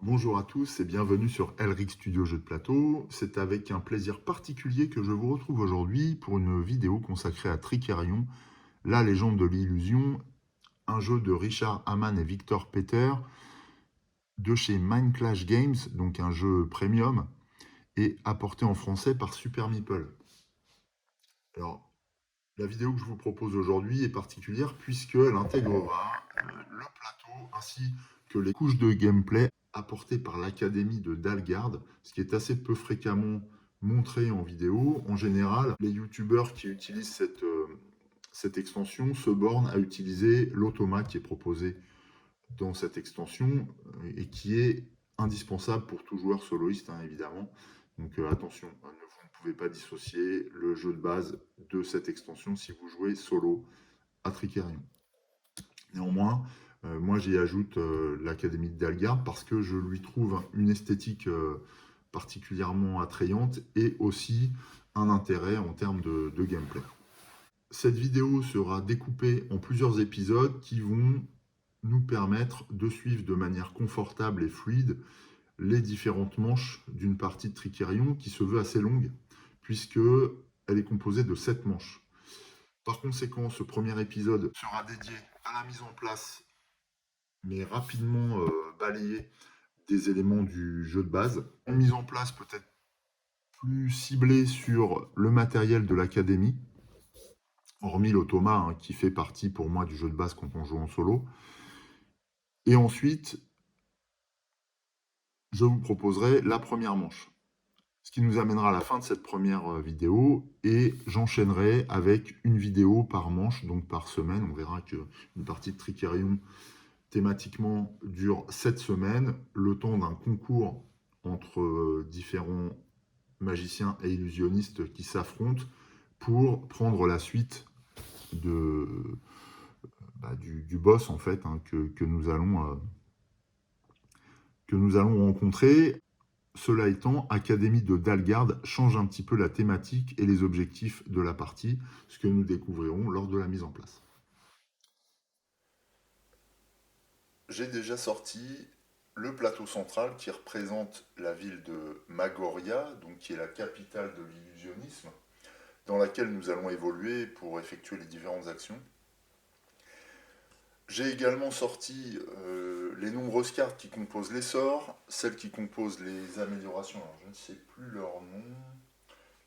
Bonjour à tous et bienvenue sur Elric Studio Jeux de plateau. C'est avec un plaisir particulier que je vous retrouve aujourd'hui pour une vidéo consacrée à Tricerion, la légende de l'illusion, un jeu de Richard Hamann et Victor Peter de chez Mindclash Games, donc un jeu premium, et apporté en français par Super Meeple. Alors, la vidéo que je vous propose aujourd'hui est particulière puisqu'elle intégrera le plateau ainsi que les couches de gameplay apportées par l'Académie de Dalgard, ce qui est assez peu fréquemment montré en vidéo. En général, les youtubeurs qui utilisent cette extension se bornent à utiliser l'automa qui est proposé dans cette extension et qui est indispensable pour tout joueur soloiste, hein, évidemment. Donc attention, hein, vous ne pouvez pas dissocier le jeu de base de cette extension si vous jouez solo à Tricerion. Néanmoins, moi j'y ajoute l'Académie de Dalgard parce que je lui trouve une esthétique particulièrement attrayante et aussi un intérêt en termes de gameplay. Cette vidéo sera découpée en plusieurs épisodes qui vont nous permettre de suivre de manière confortable et fluide les différentes manches d'une partie de Tricerion qui se veut assez longue, puisque elle est composée de 7 manches. Par conséquent, ce premier épisode sera dédié à la mise en place, mais rapidement balayé, des éléments du jeu de base. Une mise en place peut-être plus ciblée sur le matériel de l'académie, hormis l'automa hein, qui fait partie pour moi du jeu de base quand on joue en solo. Et ensuite, je vous proposerai la première manche. Ce qui nous amènera à la fin de cette première vidéo et j'enchaînerai avec une vidéo par manche, donc par semaine. On verra qu'une partie de Tricerion thématiquement dure 7 semaines, le temps d'un concours entre différents magiciens et illusionnistes qui s'affrontent pour prendre la suite de, du boss en fait hein, que nous allons rencontrer. Cela étant, Académie de Dalgard change un petit peu la thématique et les objectifs de la partie, ce que nous découvrirons lors de la mise en place. J'ai déjà sorti le plateau central qui représente la ville de Magoria, donc qui est la capitale de l'illusionnisme, dans laquelle nous allons évoluer pour effectuer les différentes actions. J'ai également sorti les nombreuses cartes qui composent les sorts, celles qui composent les améliorations, alors je ne sais plus leur nom,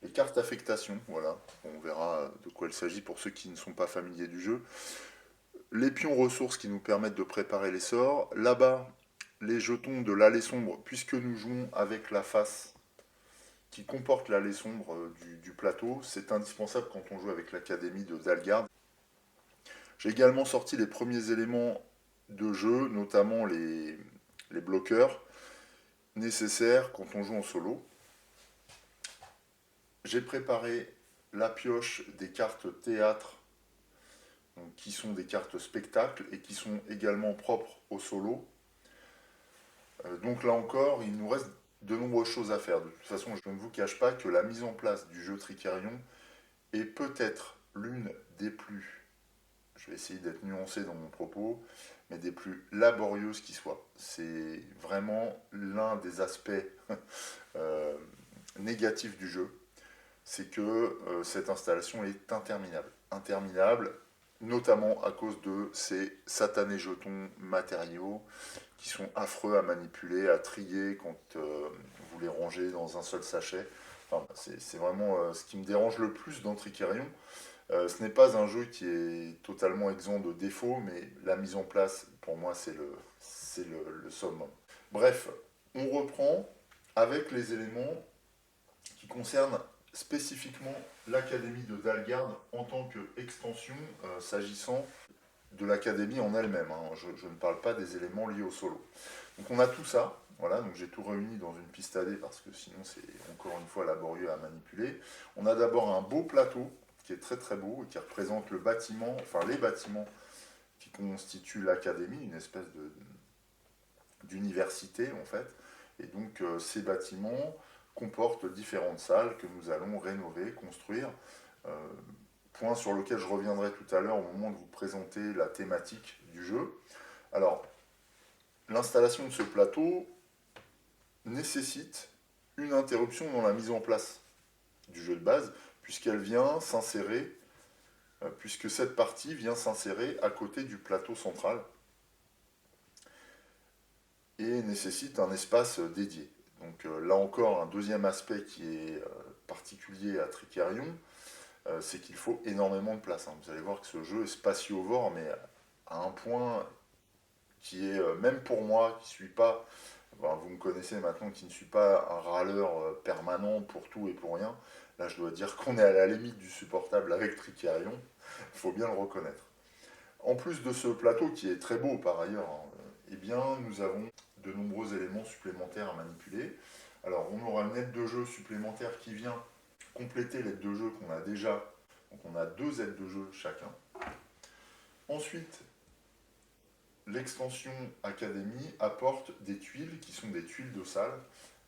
les cartes affectation, voilà, on verra de quoi il s'agit pour ceux qui ne sont pas familiers du jeu. Les pions ressources qui nous permettent de préparer les sorts. Là-bas, les jetons de l'allée sombre, puisque nous jouons avec la face qui comporte l'allée sombre du plateau. C'est indispensable quand on joue avec l'académie de Dalgard. J'ai également sorti les premiers éléments de jeu, notamment les bloqueurs nécessaires quand on joue en solo. J'ai préparé la pioche des cartes théâtre, donc, qui sont des cartes spectacle et qui sont également propres au solo. Donc là encore, il nous reste de nombreuses choses à faire. De toute façon, je ne vous cache pas que la mise en place du jeu Tricerion est peut-être l'une des plus, je vais essayer d'être nuancé dans mon propos, mais des plus laborieuses qui soient. C'est vraiment l'un des aspects euh, négatifs du jeu, c'est que cette installation est interminable. Interminable, notamment à cause de ces satanés jetons matériaux qui sont affreux à manipuler, à trier quand vous les rangez dans un seul sachet. Enfin, c'est vraiment ce qui me dérange le plus dans Tricerion. Ce n'est pas un jeu qui est totalement exempt de défauts, mais la mise en place, pour moi, c'est le summum. Bref, on reprend avec les éléments qui concernent spécifiquement l'Académie de Dalgard en tant qu'extension s'agissant de l'académie en elle-même. Hein. Je ne parle pas des éléments liés au solo. Donc on a tout ça. Voilà, donc j'ai tout réuni dans une piste AD parce que sinon c'est encore une fois laborieux à manipuler. On a d'abord un beau plateau qui est très très beau et qui représente le bâtiment, enfin les bâtiments qui constituent l'académie, une espèce d'université en fait. Et donc ces bâtiments comportent différentes salles que nous allons rénover, construire. Euh, Point sur lequel je reviendrai tout à l'heure au moment de vous présenter la thématique du jeu. Alors, l'installation de ce plateau, nécessite une interruption dans la mise en place du jeu de base, puisqu'elle vient s'insérer, puisque cette partie vient s'insérer à côté du plateau central et nécessite un espace dédié. Donc là encore, un deuxième aspect qui est particulier à Tricarion, c'est qu'il faut énormément de place. Vous allez voir que ce jeu est spatiovore, mais à un point qui est, même pour moi, qui ne suis pas, vous me connaissez maintenant, qui ne suis pas un râleur permanent pour tout et pour rien, là je dois dire qu'on est à la limite du supportable avec Tricarion, il faut bien le reconnaître. En plus de ce plateau qui est très beau par ailleurs, eh bien nous avons de nombreux éléments supplémentaires à manipuler. Alors on aura une aide de jeu supplémentaire qui vient compléter l'aide de jeu qu'on a déjà. Donc on a 2 aides de jeu chacun. Ensuite, l'extension Académie apporte des tuiles qui sont des tuiles de salle.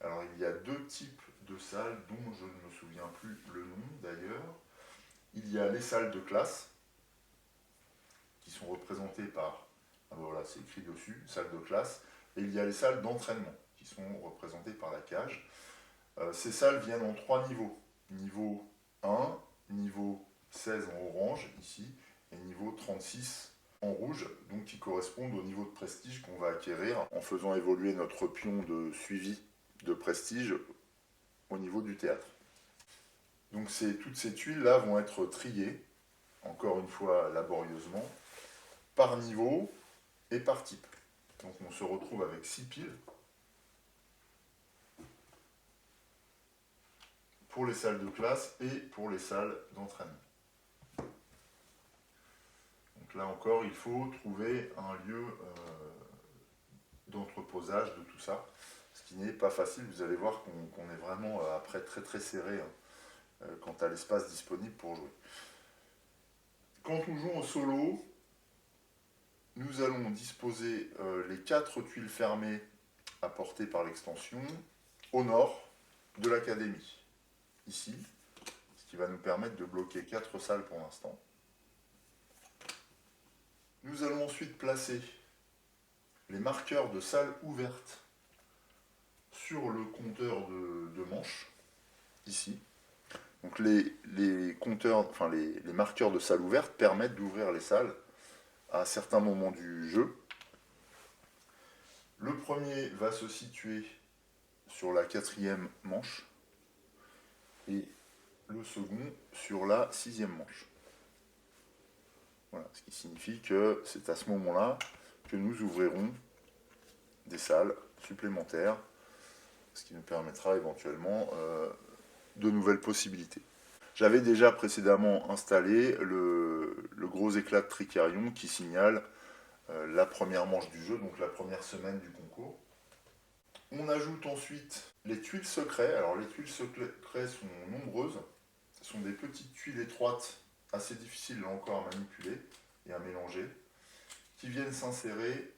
Alors il y a 2 types de salles dont je ne me souviens plus le nom d'ailleurs. Il y a les salles de classe qui sont représentées par, voilà, c'est écrit dessus, salle de classe, et il y a les salles d'entraînement qui sont représentées par la cage. Ces salles viennent en 3 niveaux. Niveau 1, niveau 16 en orange ici, et niveau 36 en rouge, donc qui correspondent au niveau de prestige qu'on va acquérir en faisant évoluer notre pion de suivi de prestige au niveau du théâtre. Donc toutes ces tuiles-là vont être triées, encore une fois laborieusement, par niveau et par type. Donc on se retrouve avec 6 piles pour les salles de classe et pour les salles d'entraînement. Donc là encore, il faut trouver un lieu d'entreposage de tout ça, ce qui n'est pas facile. Vous allez voir qu'on est vraiment après très très serré quant à l'espace disponible pour jouer. Quand on joue en solo, nous allons disposer les 4 tuiles fermées apportées par l'extension au nord de l'académie, ici, ce qui va nous permettre de bloquer 4 salles pour l'instant. Nous allons ensuite placer les marqueurs de salles ouvertes sur le compteur de manches, ici. Donc les marqueurs de salles ouvertes permettent d'ouvrir les salles à certains moments du jeu. Le premier va se situer sur la 4e manche et le second sur la 6e manche. Voilà, ce qui signifie que c'est à ce moment-là que nous ouvrirons des salles supplémentaires, ce qui nous permettra éventuellement de nouvelles possibilités. J'avais déjà précédemment installé le gros éclat de Tricarion qui signale la première manche du jeu, donc la première semaine du concours. On ajoute ensuite les tuiles secrets. Alors les tuiles secrets sont nombreuses. Ce sont des petites tuiles étroites, assez difficiles là encore à manipuler et à mélanger, qui viennent s'insérer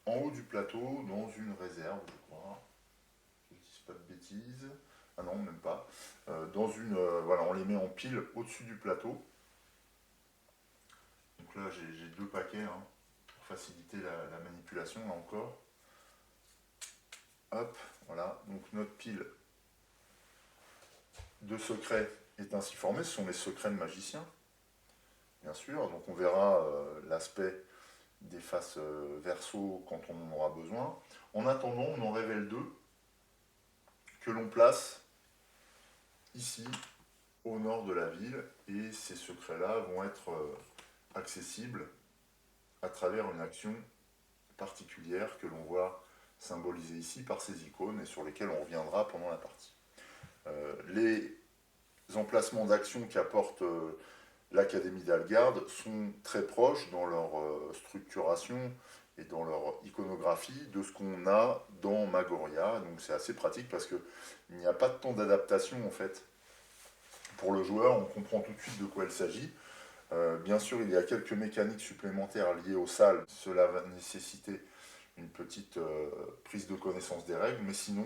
en haut du plateau dans une réserve, je crois. Je ne dis pas de bêtises. Ah non, même pas. Voilà, on les met en pile au-dessus du plateau. Donc là, j'ai 2 paquets pour faciliter la manipulation, là encore. Hop, voilà. Donc notre pile de secrets est ainsi formée. Ce sont les secrets de magicien, bien sûr. Donc on verra l'aspect des faces verso quand on en aura besoin. En attendant, on en révèle 2 que l'on place ici, au nord de la ville, et ces secrets-là vont être accessibles à travers une action particulière que l'on voit symbolisée ici par ces icônes et sur lesquelles on reviendra pendant la partie. Les emplacements d'action qu'apporte l'Académie d'Algarde sont très proches dans leur structuration et dans leur iconographie de ce qu'on a dans Magoria. Donc c'est assez pratique parce qu'il n'y a pas de temps d'adaptation en fait. Pour le joueur, on comprend tout de suite de quoi il s'agit. Bien sûr, il y a quelques mécaniques supplémentaires liées aux salles. Cela va nécessiter une petite prise de connaissance des règles, mais sinon,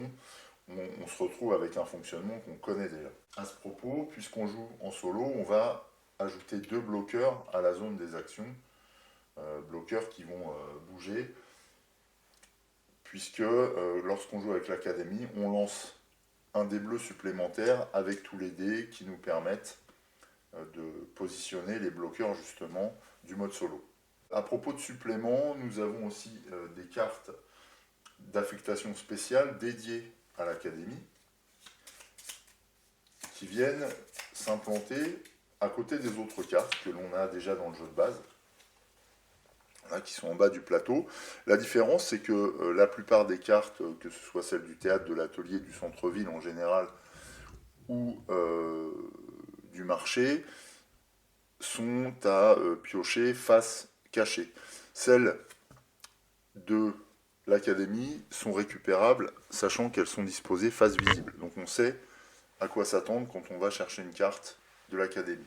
on se retrouve avec un fonctionnement qu'on connaît déjà. À ce propos, puisqu'on joue en solo, on va ajouter 2 bloqueurs à la zone des actions, bloqueurs qui vont bouger, puisque lorsqu'on joue avec l'Académie, on lance un dé bleu supplémentaire avec tous les dés qui nous permettent de positionner les bloqueurs justement du mode solo. À propos de suppléments, nous avons aussi des cartes d'affectation spéciale dédiées à l'Académie qui viennent s'implanter à côté des autres cartes que l'on a déjà dans le jeu de base, là, qui sont en bas du plateau. La différence, c'est que la plupart des cartes, que ce soit celles du théâtre, de l'atelier, du centre-ville en général, ou du marché, sont à piocher face cachée. Celles de l'Académie sont récupérables, sachant qu'elles sont disposées face visible. Donc on sait à quoi s'attendre quand on va chercher une carte de l'Académie.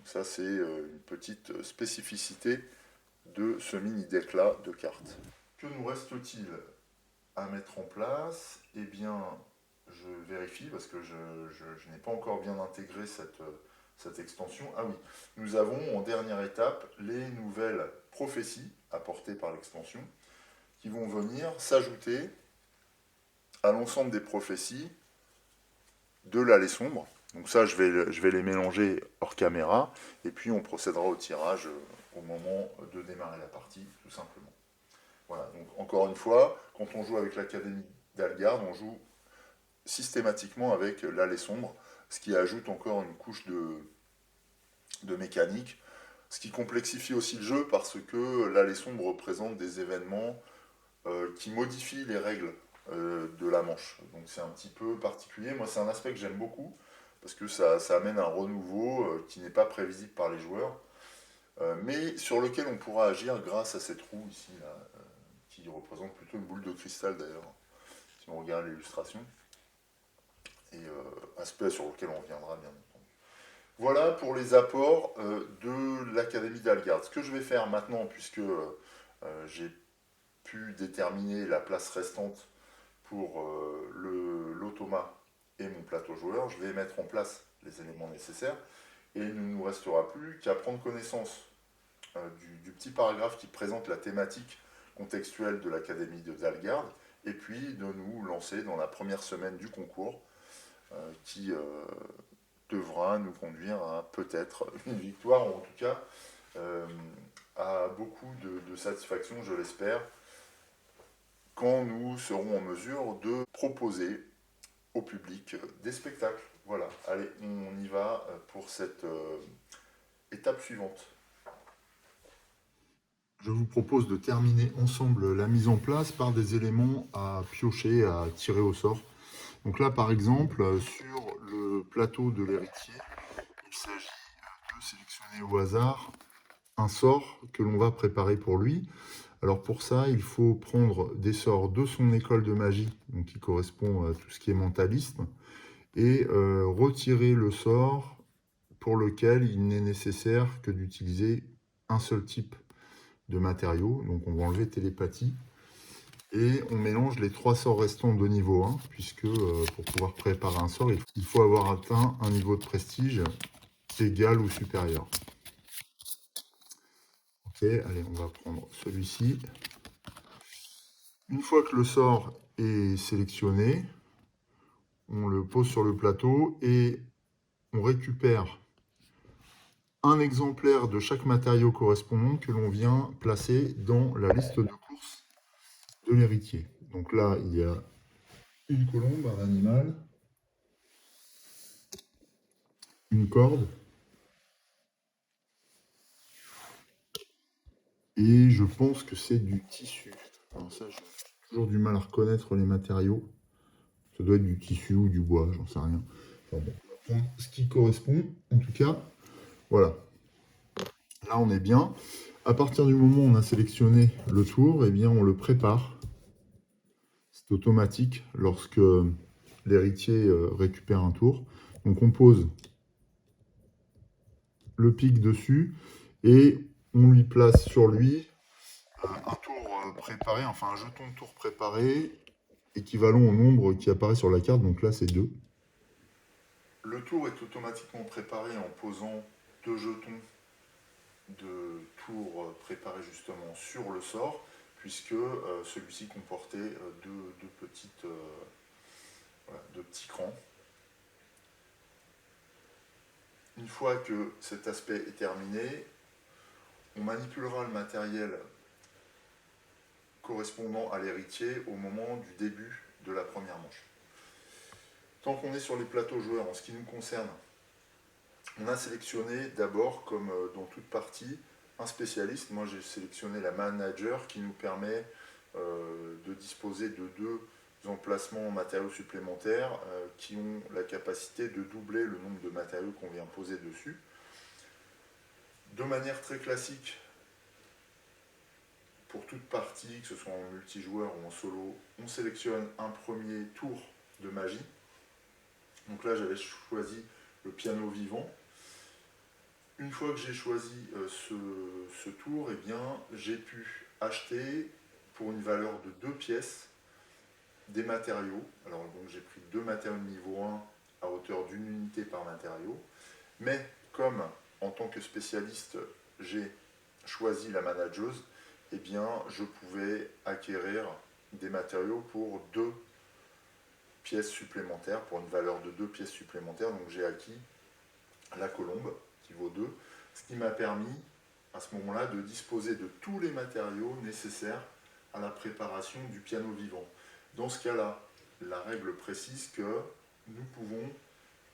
Ça, c'est une petite spécificité de ce mini-deck là de cartes. Que nous reste-t-il à mettre en place? Eh bien, je vérifie parce que je n'ai pas encore bien intégré cette extension. Ah oui, nous avons en dernière étape les nouvelles prophéties apportées par l'extension qui vont venir s'ajouter à l'ensemble des prophéties de l'allée sombre. Donc ça, je vais les mélanger hors caméra, et puis on procédera au tirage au moment de démarrer la partie, tout simplement. Voilà, donc encore une fois, quand on joue avec l'Académie d'Algard, on joue systématiquement avec l'allée sombre, ce qui ajoute encore une couche de mécanique, ce qui complexifie aussi le jeu parce que l'allée sombre représente des événements qui modifient les règles de la manche. Donc c'est un petit peu particulier. Moi, c'est un aspect que j'aime beaucoup parce que ça amène un renouveau qui n'est pas prévisible par les joueurs, mais sur lequel on pourra agir grâce à cette roue ici, là, qui représente plutôt une boule de cristal d'ailleurs, si on regarde l'illustration, et aspect sur lequel on reviendra bien entendu. Voilà pour les apports de l'Académie d'Algard. Ce que je vais faire maintenant, puisque j'ai pu déterminer la place restante pour l'automa et mon plateau joueur, je vais mettre en place les éléments nécessaires et il ne nous restera plus qu'à prendre connaissance du petit paragraphe qui présente la thématique contextuelle de l'Académie de Dalgard et puis de nous lancer dans la première semaine du concours qui devra nous conduire à peut-être une victoire, ou en tout cas à beaucoup de satisfaction, je l'espère, quand nous serons en mesure de proposer au public des spectacles. Voilà, allez, on y va pour cette étape suivante. Je vous propose de terminer ensemble la mise en place par des éléments à piocher, à tirer au sort. Donc là, par exemple, sur le plateau de l'héritier, il s'agit de sélectionner au hasard un sort que l'on va préparer pour lui. Alors pour ça, il faut prendre des sorts de son école de magie, donc qui correspond à tout ce qui est mentalisme, et retirer le sort pour lequel il n'est nécessaire que d'utiliser un seul type de matériau. Donc on va enlever télépathie. Et on mélange les 3 sorts restants de niveau 1, puisque pour pouvoir préparer un sort, il faut avoir atteint un niveau de prestige égal ou supérieur. Ok, allez, on va prendre celui-ci. Une fois que le sort est sélectionné, on le pose sur le plateau et on récupère un exemplaire de chaque matériau correspondant que l'on vient placer dans la liste de course de l'héritier. Donc là, il y a une colombe, un animal, une corde, et je pense que c'est du tissu. Alors ça, j'ai toujours du mal à reconnaître les matériaux. Ça doit être du tissu ou du bois, j'en sais rien. Enfin bon, on va prendre ce qui correspond, en tout cas. Voilà. Là, on est bien. À partir du moment où on a sélectionné le tour, eh bien, on le prépare. C'est automatique lorsque l'héritier récupère un tour. Donc, on pose le pic dessus et on lui place sur lui un tour préparé, enfin un jeton de tour préparé équivalent au nombre qui apparaît sur la carte. Donc là, c'est 2. Le tour est automatiquement préparé en posant 2 jetons de tour préparé justement sur le sort, puisque celui-ci comportait deux petits crans. Une fois que cet aspect est terminé, on manipulera le matériel correspondant à l'héritier au moment du début de la première manche. Tant qu'on est sur les plateaux joueurs, en ce qui nous concerne, on a sélectionné d'abord, comme dans toute partie, un spécialiste. Moi j'ai sélectionné la manager qui nous permet de disposer de deux emplacements matériaux supplémentaires qui ont la capacité de doubler le nombre de matériaux qu'on vient poser dessus. De manière très classique, pour toute partie, que ce soit en multijoueur ou en solo, on sélectionne un premier tour de magie. Donc là j'avais choisi le piano vivant. Une fois que j'ai choisi ce tour, eh bien, j'ai pu acheter pour une valeur de 2 pièces des matériaux. Alors donc j'ai pris 2 matériaux de niveau 1 à hauteur d'une unité par matériau. Mais comme en tant que spécialiste, j'ai choisi la manageuse, eh bien, je pouvais acquérir des matériaux pour 2 pièces supplémentaires, pour une valeur de 2 pièces supplémentaires. Donc j'ai acquis la colombe qui vaut 2, ce qui m'a permis à ce moment-là de disposer de tous les matériaux nécessaires à la préparation du piano vivant. Dans ce cas-là, la règle précise que nous pouvons,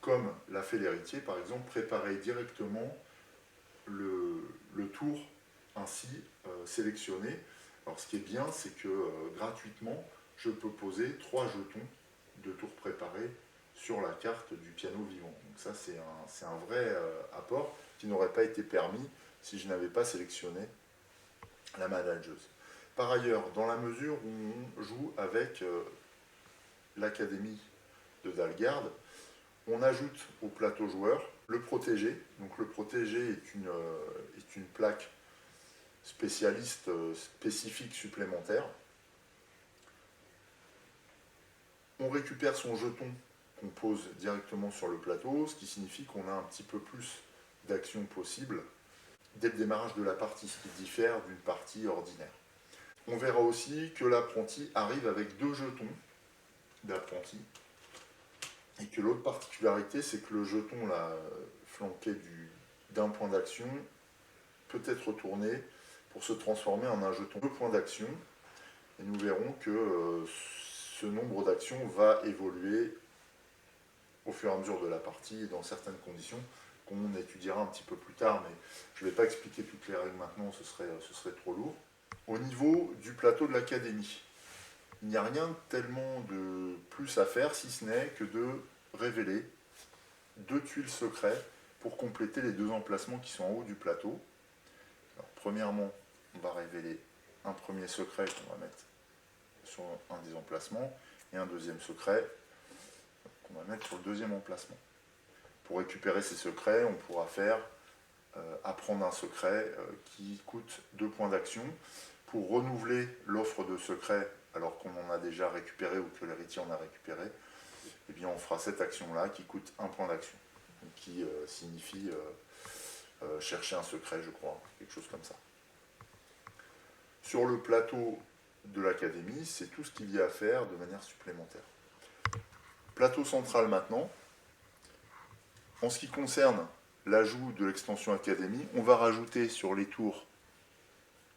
comme l'a fait l'héritier par exemple, préparer directement le tour ainsi sélectionné. Alors ce qui est bien, c'est que gratuitement, je peux poser 3 jetons de tours préparés sur la carte du piano vivant. Donc ça c'est un vrai apport qui n'aurait pas été permis si je n'avais pas sélectionné la manageuse. Par ailleurs, dans la mesure où on joue avec l'Académie de Dalgarde, on ajoute au plateau joueur le protégé. Donc le protégé est une plaque spécialiste spécifique supplémentaire. On récupère son jeton qu'on pose directement sur le plateau, ce qui signifie qu'on a un petit peu plus d'action possible dès le démarrage de la partie, ce qui diffère d'une partie ordinaire. On verra aussi que l'apprenti arrive avec 2 jetons d'apprenti, et que l'autre particularité, c'est que le jeton là, flanqué d'un point d'action peut être retourné pour se transformer en un jeton 2 points d'action, et nous verrons que ce nombre d'actions va évoluer au fur et à mesure de la partie et dans certaines conditions qu'on étudiera un petit peu plus tard, mais je ne vais pas expliquer toutes les règles maintenant, ce serait trop lourd. Au niveau du plateau de l'académie, il n'y a rien tellement de plus à faire si ce n'est que de révéler 2 tuiles secrets pour compléter les 2 emplacements qui sont en haut du plateau. Alors, premièrement, on va révéler un premier secret qu'on va mettre sur un des emplacements et un deuxième secret qu'on va mettre sur le deuxième emplacement. Pour récupérer ces secrets, on pourra faire apprendre un secret qui coûte 2 points d'action. Pour renouveler l'offre de secrets alors qu'on en a déjà récupéré ou que l'héritier en a récupéré, eh bien on fera cette action-là qui coûte 1 point d'action, qui signifie chercher un secret, je crois, quelque chose comme ça. Sur le plateau de l'académie, c'est tout ce qu'il y a à faire de manière supplémentaire. Plateau central maintenant. En ce qui concerne l'ajout de l'extension académie, on va rajouter sur les tours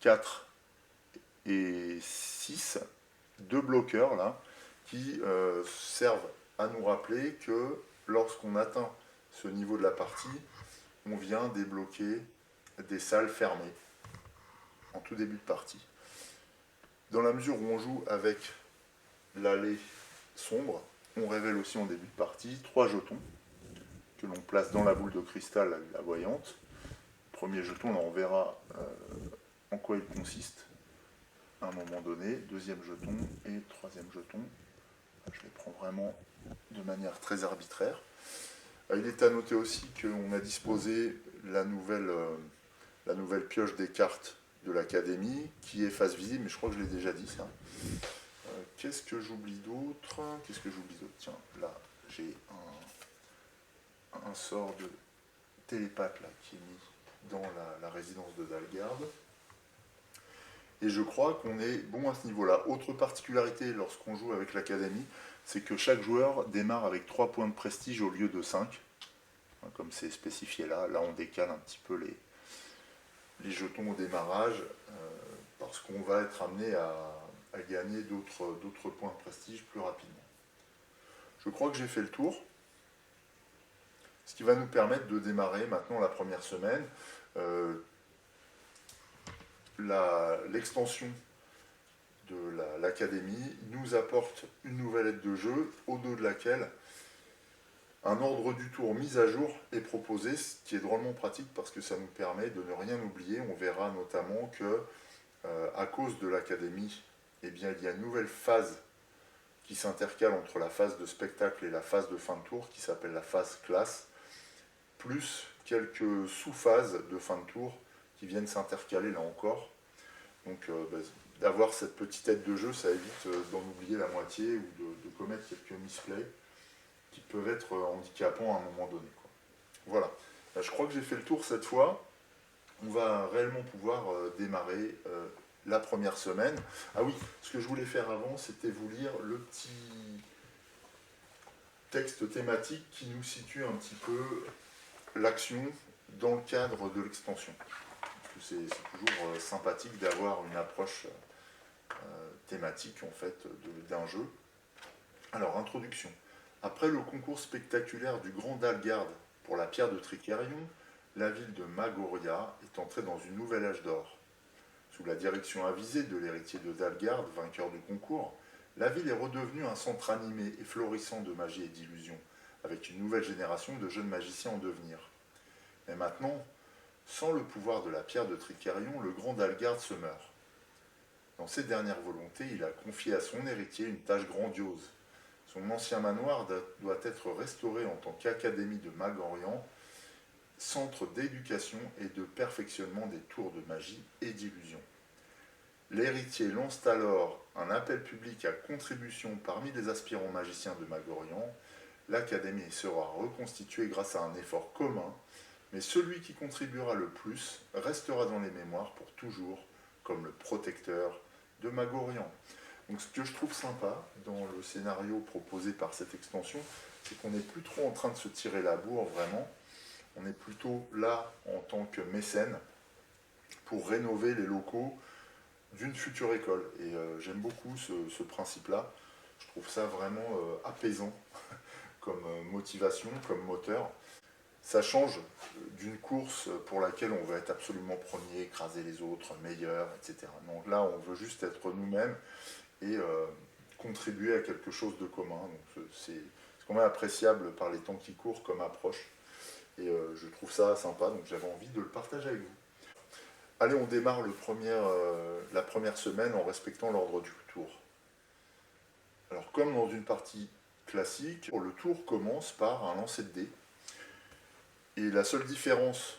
4 et 6 2 bloqueurs là, qui servent à nous rappeler que lorsqu'on atteint ce niveau de la partie, on vient débloquer des salles fermées en tout début de partie. Dans la mesure où on joue avec l'allée sombre, on révèle aussi en début de partie 3 jetons que l'on place dans la boule de cristal, la voyante. Premier jeton, là on verra en quoi il consiste à un moment donné. Deuxième jeton et troisième jeton. Je les prends vraiment de manière très arbitraire. Il est à noter aussi qu'on a disposé la nouvelle pioche des cartes de l'académie qui est face visible, mais je crois que je l'ai déjà dit ça. Qu'est-ce que j'oublie d'autre? Tiens, là j'ai un sort de télépathe là, qui est mis dans la résidence de Dalgarde. Et je crois qu'on est bon à ce niveau-là. Autre particularité lorsqu'on joue avec l'académie, c'est que chaque joueur démarre avec 3 points de prestige au lieu de 5. Comme c'est spécifié là. Là, on décale un petit peu les jetons au démarrage, parce qu'on va être amené à gagner d'autres points de prestige plus rapidement. Je crois que j'ai fait le tour. Ce qui va nous permettre de démarrer maintenant la première semaine. L'extension de l'académie nous apporte une nouvelle aide de jeu, au dos de laquelle un ordre du tour mis à jour est proposé, ce qui est drôlement pratique parce que ça nous permet de ne rien oublier. On verra notamment que, à cause de l'académie, eh bien, il y a une nouvelle phase qui s'intercale entre la phase de spectacle et la phase de fin de tour, qui s'appelle la phase classe, plus quelques sous-phases de fin de tour qui viennent s'intercaler là encore. Donc d'avoir cette petite aide de jeu, ça évite d'en oublier la moitié ou de commettre quelques misplays qui peuvent être handicapants à un moment donné, quoi. Voilà, je crois que j'ai fait le tour cette fois. On va réellement pouvoir démarrer la première semaine. Ah oui, ce que je voulais faire avant, c'était vous lire le petit texte thématique qui nous situe un petit peu l'action dans le cadre de l'extension. C'est toujours sympathique d'avoir une approche thématique en fait d'un jeu. Alors, introduction. Après le concours spectaculaire du Grand Dalgarde pour la pierre de Tricarion, la ville de Magoria est entrée dans une nouvelle âge d'or. Sous la direction avisée de l'héritier de Dalgarde, vainqueur du concours, la ville est redevenue un centre animé et florissant de magie et d'illusions, avec une nouvelle génération de jeunes magiciens en devenir. Mais maintenant, sans le pouvoir de la pierre de Tricarion, le grand Dalgarde se meurt. Dans ses dernières volontés, il a confié à son héritier une tâche grandiose. Son ancien manoir doit être restauré en tant qu'académie de Magorian, centre d'éducation et de perfectionnement des tours de magie et d'illusion. L'héritier lance alors un appel public à contribution parmi les aspirants magiciens de Magorian. L'académie sera reconstituée grâce à un effort commun, mais celui qui contribuera le plus restera dans les mémoires pour toujours comme le protecteur de Magorian. Donc ce que je trouve sympa dans le scénario proposé par cette extension, c'est qu'on n'est plus trop en train de se tirer la bourre vraiment. On est plutôt là en tant que mécène pour rénover les locaux d'une future école. Et j'aime beaucoup ce principe-là. Je trouve ça vraiment apaisant comme motivation, comme moteur. Ça change d'une course pour laquelle on veut être absolument premier, écraser les autres, meilleur, etc. Donc là, on veut juste être nous-mêmes et contribuer à quelque chose de commun. Donc c'est quand même appréciable par les temps qui courent comme approche. Et je trouve ça sympa, donc j'avais envie de le partager avec vous. Allez, on démarre la première semaine en respectant l'ordre du tour. Alors, comme dans une partie classique, le tour commence par un lancer de dés. Et la seule différence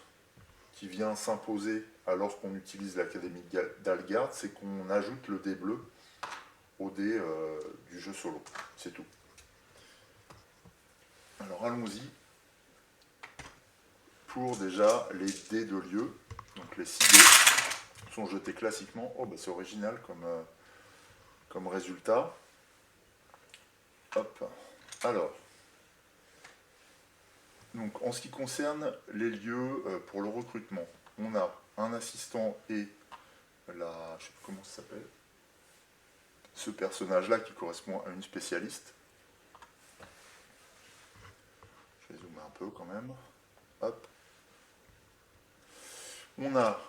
qui vient s'imposer alors qu'on utilise l'Académie d'Algarde, c'est qu'on ajoute le dé bleu au dé du jeu solo. C'est tout. Alors, allons-y pour déjà les dés de lieu. Donc les 6 dés sont jetés classiquement. Oh, bah c'est original comme résultat. Hop. Alors, donc en ce qui concerne les lieux pour le recrutement, on a un assistant et je ne sais plus comment ça s'appelle, ce personnage-là qui correspond à une spécialiste. Je vais zoomer un peu quand même. Hop. On a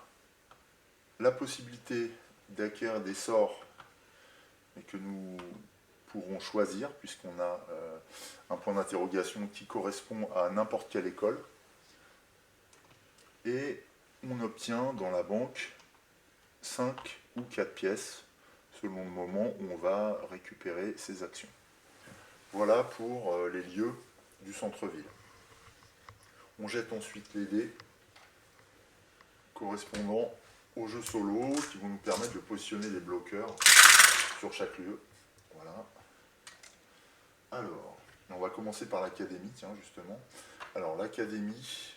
la possibilité d'acquérir des sorts et que nous pourrons choisir puisqu'on a un point d'interrogation qui correspond à n'importe quelle école. Et on obtient dans la banque 5 ou 4 pièces selon le moment où on va récupérer ces actions. Voilà pour les lieux du centre-ville. On jette ensuite les dés correspondant aux jeux solo qui vont nous permettre de positionner les bloqueurs sur chaque lieu. Voilà. Alors, on va commencer par l'académie, tiens, justement. Alors, l'académie,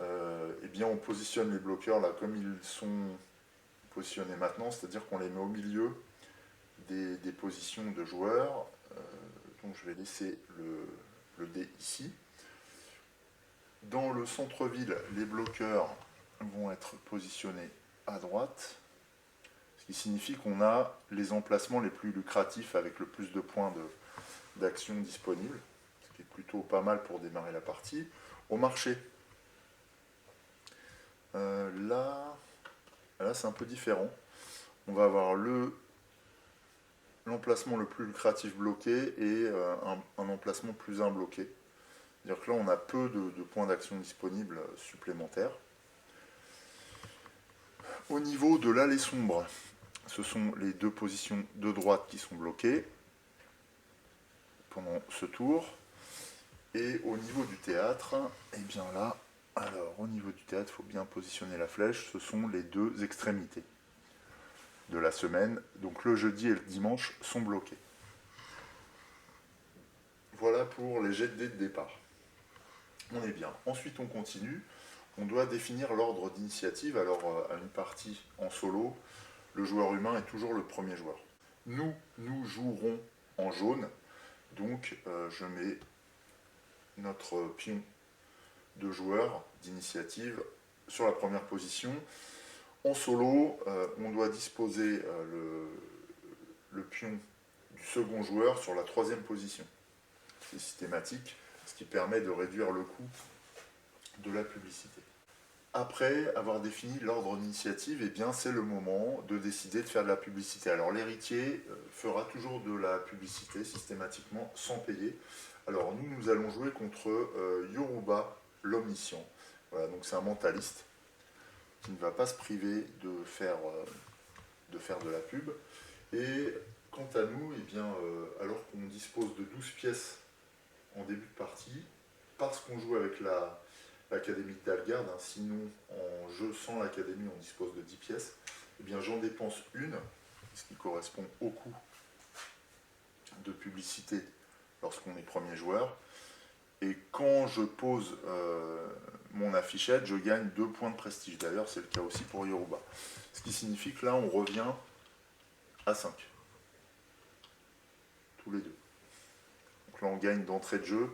eh bien, on positionne les bloqueurs là comme ils sont positionner maintenant, c'est-à-dire qu'on les met au milieu des positions de joueurs. Donc je vais laisser le dé ici. Dans le centre-ville, les bloqueurs vont être positionnés à droite, ce qui signifie qu'on a les emplacements les plus lucratifs avec le plus de points d'action disponibles, ce qui est plutôt pas mal pour démarrer la partie. Au marché, là c'est un peu différent. On va avoir l'emplacement le plus lucratif bloqué et un emplacement plus imbloqué. C'est-à-dire que là, on a peu de points d'action disponibles supplémentaires. Au niveau de l'allée sombre, ce sont les deux positions de droite qui sont bloquées pendant ce tour. Et au niveau du théâtre, et bien là, alors au niveau du théâtre, il faut bien positionner la flèche, ce sont les deux extrémités de la semaine. Donc le jeudi et le dimanche sont bloqués. Voilà pour les jets de dés de départ. On est bien. Ensuite, on continue. On doit définir l'ordre d'initiative. Alors, à une partie en solo, le joueur humain est toujours le premier joueur. Nous jouerons en jaune. Donc, je mets notre pion de joueur d'initiative sur la première position. En solo, on doit disposer le pion du second joueur sur la troisième position. C'est systématique, ce qui permet de réduire le coût de la publicité. Après avoir défini l'ordre d'initiative, eh bien c'est le moment de décider de faire de la publicité. Alors l'héritier fera toujours de la publicité systématiquement sans payer. Alors nous allons jouer contre Yoruba, l'omniscient. Voilà, donc c'est un mentaliste qui ne va pas se priver de faire de la pub. Et quant à nous, eh bien, alors qu'on dispose de 12 pièces en début de partie, parce qu'on joue avec l'Académie de Dalgarde, hein, sinon en jeu sans l'Académie on dispose de 10 pièces, eh bien j'en dépense une, ce qui correspond au coût de publicité lorsqu'on est premier joueur, et quand je pose mon affichette, je gagne 2 points de prestige. D'ailleurs c'est le cas aussi pour Yoruba, ce qui signifie que là on revient à 5, tous les deux. Donc là on gagne d'entrée de jeu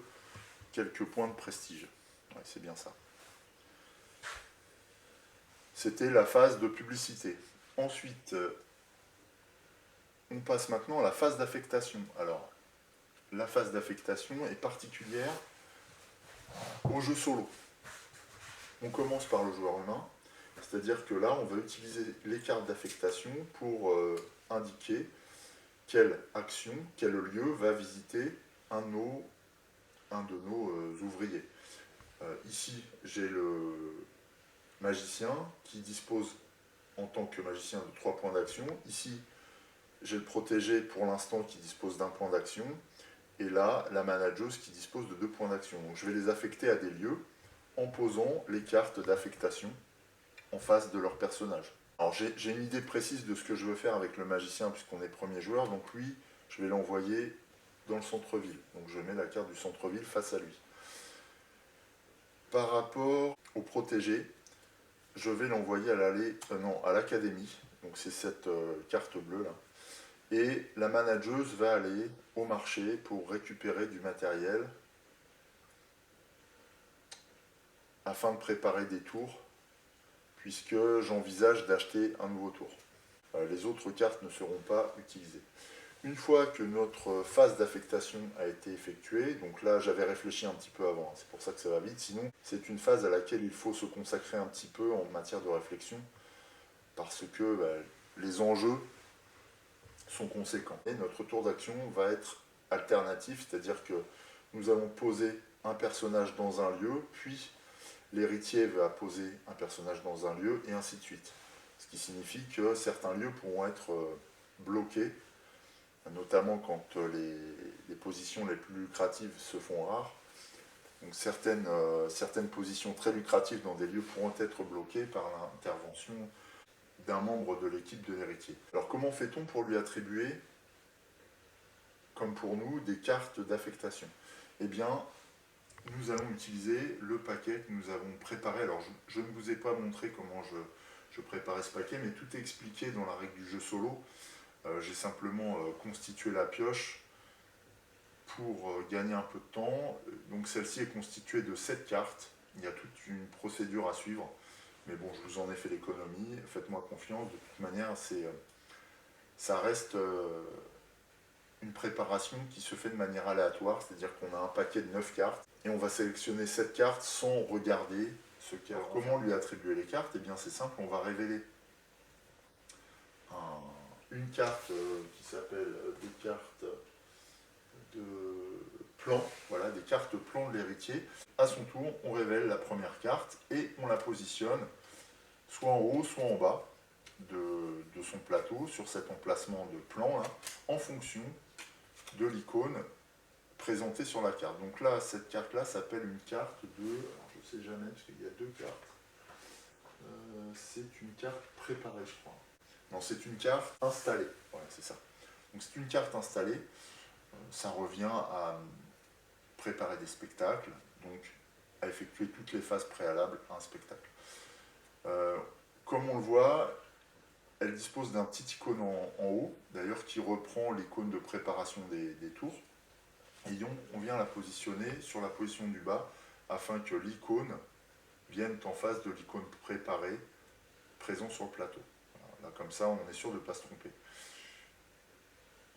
quelques points de prestige. Ouais, c'est bien ça. C'était la phase de publicité. Ensuite, on passe maintenant à la phase d'affectation. Alors, la phase d'affectation est particulière au jeu solo. On commence par le joueur humain, c'est-à-dire que là, on va utiliser les cartes d'affectation pour indiquer quelle action, quel lieu va visiter un de nos ouvriers. Ici, j'ai le magicien qui dispose en tant que magicien de 3 points d'action. Ici, j'ai le protégé pour l'instant qui dispose d'1 point d'action. Et là, la manageuse qui dispose de 2 points d'action. Donc je vais les affecter à des lieux en posant les cartes d'affectation en face de leur personnage. Alors j'ai une idée précise de ce que je veux faire avec le magicien puisqu'on est premier joueur. Donc lui, je vais l'envoyer dans le centre-ville. Donc je mets la carte du centre-ville face à lui. Par rapport au protégé, je vais l'envoyer à l'académie. Donc c'est cette carte bleue là. Et la manageuse va aller au marché pour récupérer du matériel afin de préparer des tours, puisque j'envisage d'acheter un nouveau tour. Les autres cartes ne seront pas utilisées. Une fois que notre phase d'affectation a été effectuée, donc là j'avais réfléchi un petit peu avant, hein, c'est pour ça que ça va vite, sinon c'est une phase à laquelle il faut se consacrer un petit peu en matière de réflexion, parce que les enjeux sont conséquents. Et notre tour d'action va être alternatif, c'est-à-dire que nous allons poser un personnage dans un lieu, puis l'héritier va poser un personnage dans un lieu, et ainsi de suite. Ce qui signifie que certains lieux pourront être bloqués, notamment quand les positions les plus lucratives se font rares. Donc certaines positions très lucratives dans des lieux pourront être bloquées par l'intervention d'un membre de l'équipe de l'héritier. Alors comment fait-on pour lui attribuer, comme pour nous, des cartes d'affectation? Eh bien, nous allons utiliser le paquet que nous avons préparé. Alors je ne vous ai pas montré comment je préparais ce paquet, mais tout est expliqué dans la règle du jeu solo. J'ai simplement constitué la pioche pour gagner un peu de temps. Donc celle-ci est constituée de 7 cartes. Il y a toute une procédure à suivre. Mais bon, je vous en ai fait l'économie. Faites-moi confiance. De toute manière, ça reste une préparation qui se fait de manière aléatoire. C'est-à-dire qu'on a un paquet de 9 cartes et on va sélectionner cette carte sans regarder ce qu'il y a. Alors comment lui attribuer les cartes? Eh bien c'est simple, on va révéler une carte qui s'appelle des cartes de plan, voilà, des cartes plan de l'héritier. À son tour, on révèle la première carte et on la positionne soit en haut, soit en bas de son plateau, sur cet emplacement de plan, là, en fonction de l'icône présentée sur la carte. Donc là, cette carte-là s'appelle une carte de... Alors je ne sais jamais, parce qu'il y a deux cartes. C'est une carte préparée, je crois. Non, c'est une carte installée. Voilà, c'est ça. Donc c'est une carte installée. Ça revient à préparer des spectacles, donc à effectuer toutes les phases préalables à un spectacle. Comme on le voit, elle dispose d'un petit icône en haut, d'ailleurs qui reprend l'icône de préparation des tours. Et on vient la positionner sur la position du bas afin que l'icône vienne en face de l'icône préparée présent sur le plateau. Voilà, là, comme ça, on est sûr de ne pas se tromper.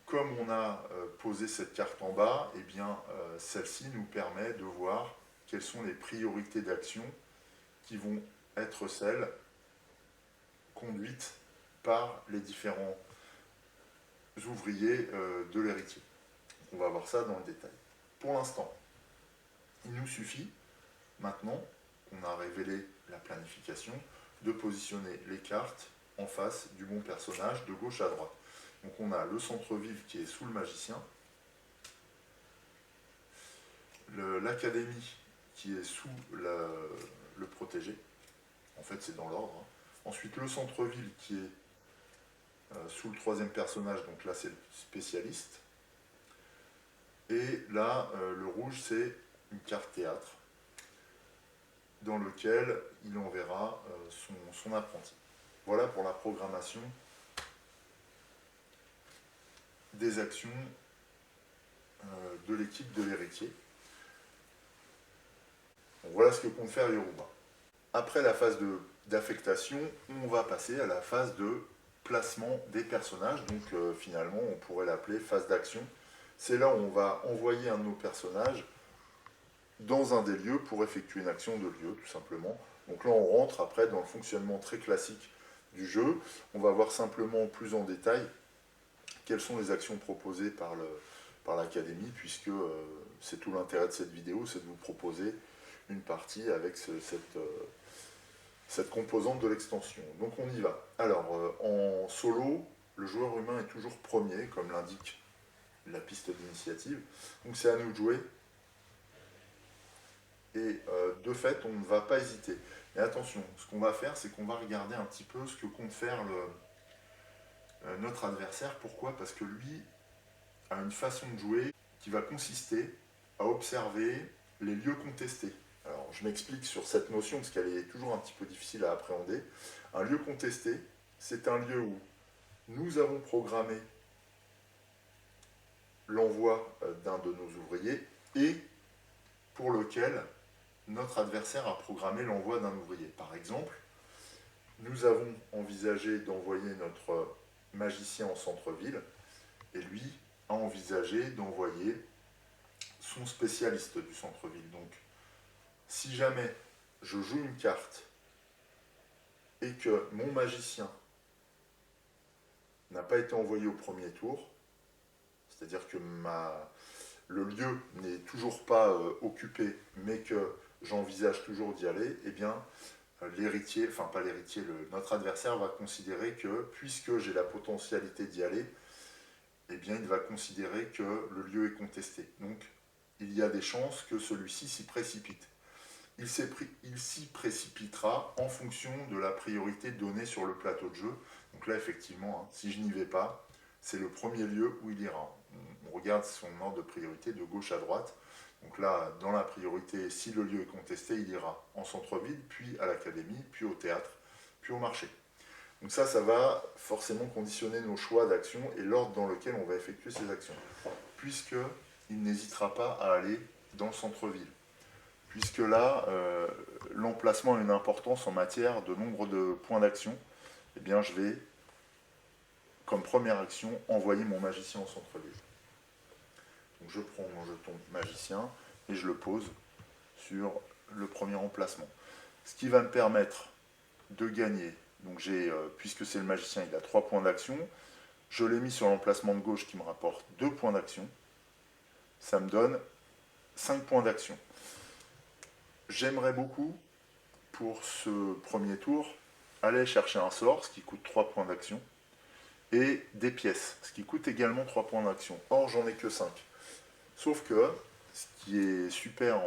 Comme on a posé cette carte en bas, eh bien, celle-ci nous permet de voir quelles sont les priorités d'action qui vont être celles conduites par les différents ouvriers de l'héritier. On va voir ça dans le détail. Pour l'instant, il nous suffit, maintenant qu'on a révélé la planification, de positionner les cartes en face du bon personnage de gauche à droite. Donc on a le centre-ville qui est sous le magicien, l'académie qui est sous le protégé, en fait c'est dans l'ordre. Ensuite le centre-ville qui est sous le troisième personnage, donc là c'est le spécialiste. Et là, le rouge c'est une carte théâtre, dans lequel il enverra son apprenti. Voilà pour la programmation des actions de l'équipe de l'héritier. Voilà ce que compte faire Yoruba. Après la phase d'affectation, on va passer à la phase de placement des personnages. Donc finalement, on pourrait l'appeler phase d'action. C'est là où on va envoyer un de nos personnages dans un des lieux pour effectuer une action de lieu, tout simplement. Donc là, on rentre après dans le fonctionnement très classique du jeu. On va voir simplement plus en détail quelles sont les actions proposées par l'académie, puisque c'est tout l'intérêt de cette vidéo, c'est de vous proposer une partie avec cette composante de l'extension. Donc on y va. Alors, en solo, le joueur humain est toujours premier, comme l'indique la piste d'initiative. Donc c'est à nous de jouer. Et de fait, on ne va pas hésiter. Mais attention, ce qu'on va faire, c'est qu'on va regarder un petit peu ce que compte faire notre adversaire. Pourquoi? Parce que lui a une façon de jouer qui va consister à observer les lieux contestés. Alors, je m'explique sur cette notion parce qu'elle est toujours un petit peu difficile à appréhender. Un lieu contesté, c'est un lieu où nous avons programmé l'envoi d'un de nos ouvriers et pour lequel notre adversaire a programmé l'envoi d'un ouvrier. Par exemple, nous avons envisagé d'envoyer notre magicien en centre-ville et lui a envisagé d'envoyer son spécialiste du centre-ville. Donc, si jamais je joue une carte et que mon magicien n'a pas été envoyé au premier tour, c'est-à-dire que le lieu n'est toujours pas occupé, mais que j'envisage toujours d'y aller, eh bien, l'héritier, enfin pas l'héritier, notre adversaire va considérer que, puisque j'ai la potentialité d'y aller, eh bien, il va considérer que le lieu est contesté. Donc, il y a des chances que celui-ci s'y précipite. Il s'y précipitera en fonction de la priorité donnée sur le plateau de jeu. Donc là, effectivement, hein, si je n'y vais pas, c'est le premier lieu où il ira. On regarde son ordre de priorité de gauche à droite. Donc là, dans la priorité, si le lieu est contesté, il ira en centre-ville, puis à l'académie, puis au théâtre, puis au marché. Donc ça va forcément conditionner nos choix d'action et l'ordre dans lequel on va effectuer ces actions. Puisqu'il n'hésitera pas à aller dans le centre-ville. Puisque là, l'emplacement a une importance en matière de nombre de points d'action, eh bien je vais, comme première action, envoyer mon magicien au centre-ville. Donc je prends mon jeton magicien et je le pose sur le premier emplacement. Ce qui va me permettre de gagner. Donc puisque c'est le magicien, il a 3 points d'action. Je l'ai mis sur l'emplacement de gauche qui me rapporte 2 points d'action. Ça me donne 5 points d'action. J'aimerais beaucoup, pour ce premier tour, aller chercher un sort, ce qui coûte 3 points d'action, et des pièces, ce qui coûte également 3 points d'action. Or, j'en ai que 5. Sauf que, ce qui est super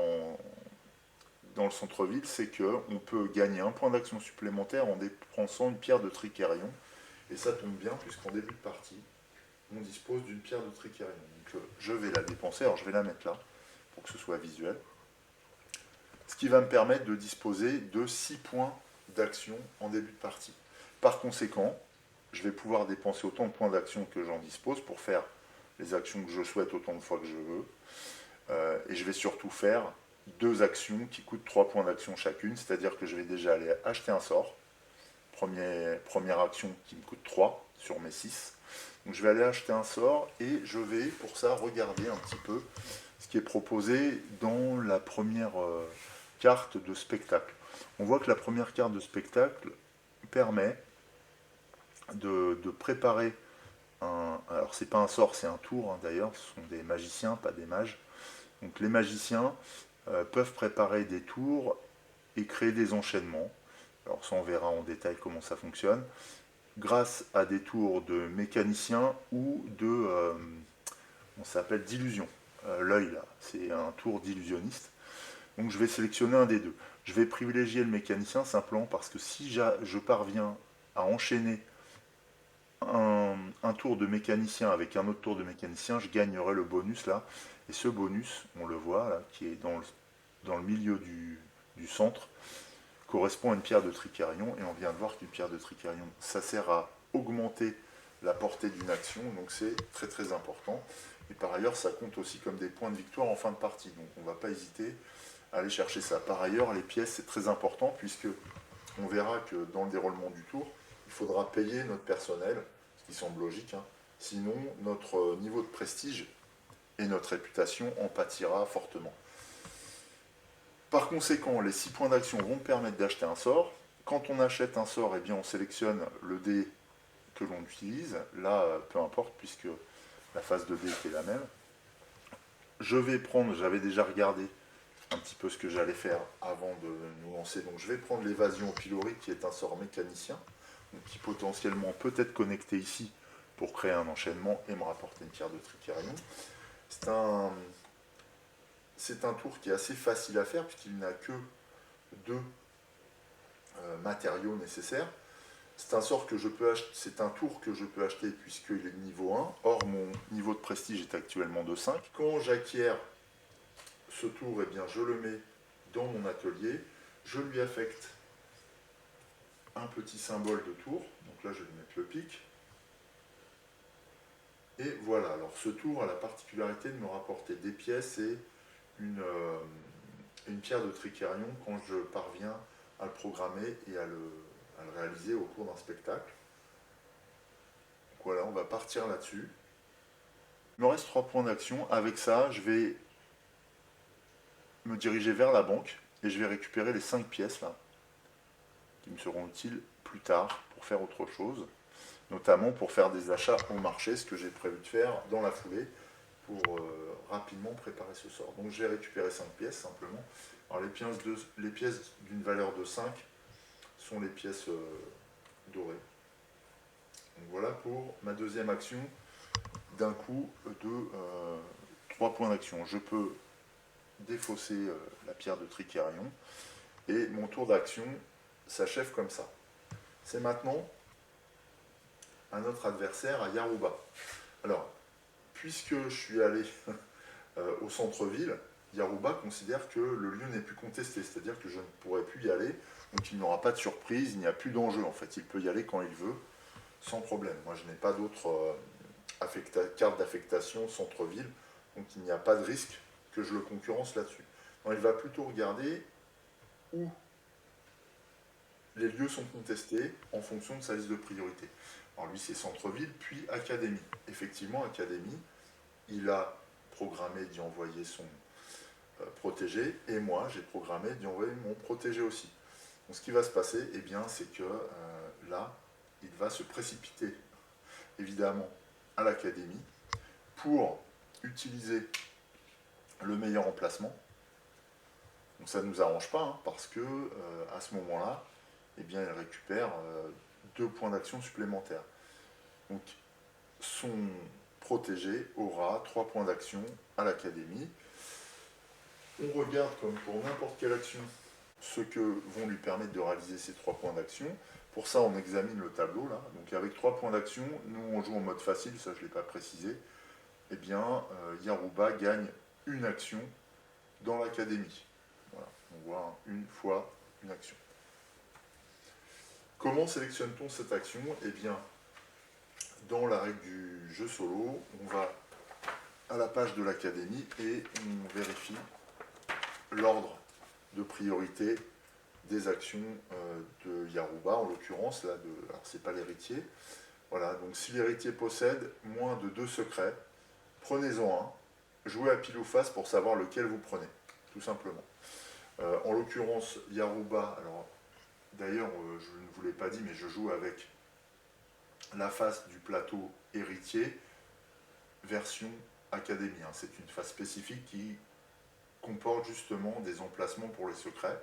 dans le centre-ville, c'est qu'on peut gagner un point d'action supplémentaire en dépensant une pierre de Tricérion. Et ça tombe bien, puisqu'en début de partie, on dispose d'une pierre de Tricérion. Donc je vais la dépenser, alors je vais la mettre là, pour que ce soit visuel. Ce qui va me permettre de disposer de 6 points d'action en début de partie. Par conséquent, je vais pouvoir dépenser autant de points d'action que j'en dispose pour faire les actions que je souhaite autant de fois que je veux. Et je vais surtout faire 2 actions qui coûtent 3 points d'action chacune, c'est-à-dire que je vais déjà aller acheter un sort. Première action qui me coûte 3 sur mes 6. Donc je vais aller acheter un sort et je vais pour ça regarder un petit peu ce qui est proposé dans la première carte de spectacle. On voit que la première carte de spectacle permet de préparer alors c'est pas un sort, c'est un tour d'ailleurs, ce sont des magiciens, pas des mages. Donc les magiciens peuvent préparer des tours et créer des enchaînements. Alors ça on verra en détail comment ça fonctionne, grâce à des tours de mécaniciens ou on s'appelle d'illusion. L'œil là, c'est un tour d'illusionniste. Donc je vais sélectionner un des deux. Je vais privilégier le mécanicien simplement parce que si je parviens à enchaîner un tour de mécanicien avec un autre tour de mécanicien, je gagnerai le bonus là. Et ce bonus, on le voit là, qui est dans le milieu du centre, correspond à une pierre de Tricérion. Et on vient de voir qu'une pierre de Tricérion, ça sert à augmenter la portée d'une action, donc c'est très très important. Et par ailleurs, ça compte aussi comme des points de victoire en fin de partie, donc on ne va pas hésiter à aller chercher ça. Par ailleurs, les pièces, c'est très important, puisque on verra que dans le déroulement du tour, il faudra payer notre personnel, ce qui semble logique, hein. Sinon notre niveau de prestige et notre réputation en pâtira fortement. Par conséquent, les 6 points d'action vont me permettre d'acheter un sort. Quand on achète un sort, eh bien, on sélectionne le dé que l'on utilise. Là, peu importe, puisque la phase de dé est la même. Je vais prendre, j'avais déjà regardé un petit peu ce que j'allais faire avant de nous lancer. Donc je vais prendre l'évasion au pilori, qui est un sort mécanicien, donc qui potentiellement peut être connecté ici pour créer un enchaînement et me rapporter une pierre de Tricérion. C'est un tour qui est assez facile à faire, puisqu'il n'a que 2 matériaux nécessaires. C'est un sort que je peux acheter, c'est un tour que je peux acheter puisqu'il est de niveau 1. Or, mon niveau de prestige est actuellement de 5. Quand j'acquiers ce tour, eh bien, je le mets dans mon atelier. Je lui affecte un petit symbole de tour. Donc là, je vais lui mettre le pic. Et voilà. Alors, ce tour a la particularité de me rapporter des pièces et une pierre de Tricérion quand je parviens à le programmer et à le réaliser au cours d'un spectacle. Donc voilà, on va partir là-dessus. Il me reste 3 points d'action. Avec ça, je vais me diriger vers la banque et je vais récupérer les 5 pièces là, qui me seront utiles plus tard pour faire autre chose, notamment pour faire des achats au marché, ce que j'ai prévu de faire dans la foulée pour rapidement préparer ce sort. Donc j'ai récupéré 5 pièces simplement. Alors les pièces d'une valeur de 5 sont les pièces dorées. Donc voilà pour ma deuxième action d'un coup de 3 points d'action. Je peux défausser la pierre de Tricérion et mon tour d'action s'achève comme ça. C'est maintenant à notre adversaire, à Yaruba. Alors, puisque je suis allé au centre-ville, Yaruba considère que le lieu n'est plus contesté, c'est-à-dire que je ne pourrai plus y aller, donc il n'aura pas de surprise, il n'y a plus d'enjeu en fait, il peut y aller quand il veut, sans problème. Moi je n'ai pas d'autre carte d'affectation centre-ville, donc il n'y a pas de risque que je le concurrence là-dessus. Il va plutôt regarder où les lieux sont contestés en fonction de sa liste de priorité. Alors lui c'est centre-ville, puis académie. Effectivement, académie, il a programmé d'y envoyer son protégé, et moi j'ai programmé d'y envoyer mon protégé aussi. Donc ce qui va se passer, eh bien, c'est que là, il va se précipiter évidemment à l'académie pour utiliser le meilleur emplacement. Donc ça ne nous arrange pas, hein, parce que à ce moment-là, eh bien, il récupère 2 points d'action supplémentaires. Donc son protégé aura 3 points d'action à l'académie. On regarde, comme pour n'importe quelle action, ce que vont lui permettre de réaliser ces 3 points d'action. Pour ça, on examine le tableau là. Donc avec 3 points d'action, nous on joue en mode facile, ça je ne l'ai pas précisé. Eh bien, Yaruba gagne une action dans l'académie. Voilà, on voit une fois une action. Comment sélectionne-t-on cette action? Eh bien, dans la règle du jeu solo, on va à la page de l'académie et on vérifie l'ordre de priorité des actions de Yaruba, en l'occurrence, là, alors c'est pas l'héritier. Voilà, donc si l'héritier possède moins de 2 secrets, prenez-en un, jouez à pile ou face pour savoir lequel vous prenez, tout simplement. En l'occurrence, Yaruba, alors d'ailleurs, je ne vous l'ai pas dit, mais je joue avec la face du plateau héritier, version académie. Hein. C'est une face spécifique qui comporte justement des emplacements pour les secrets.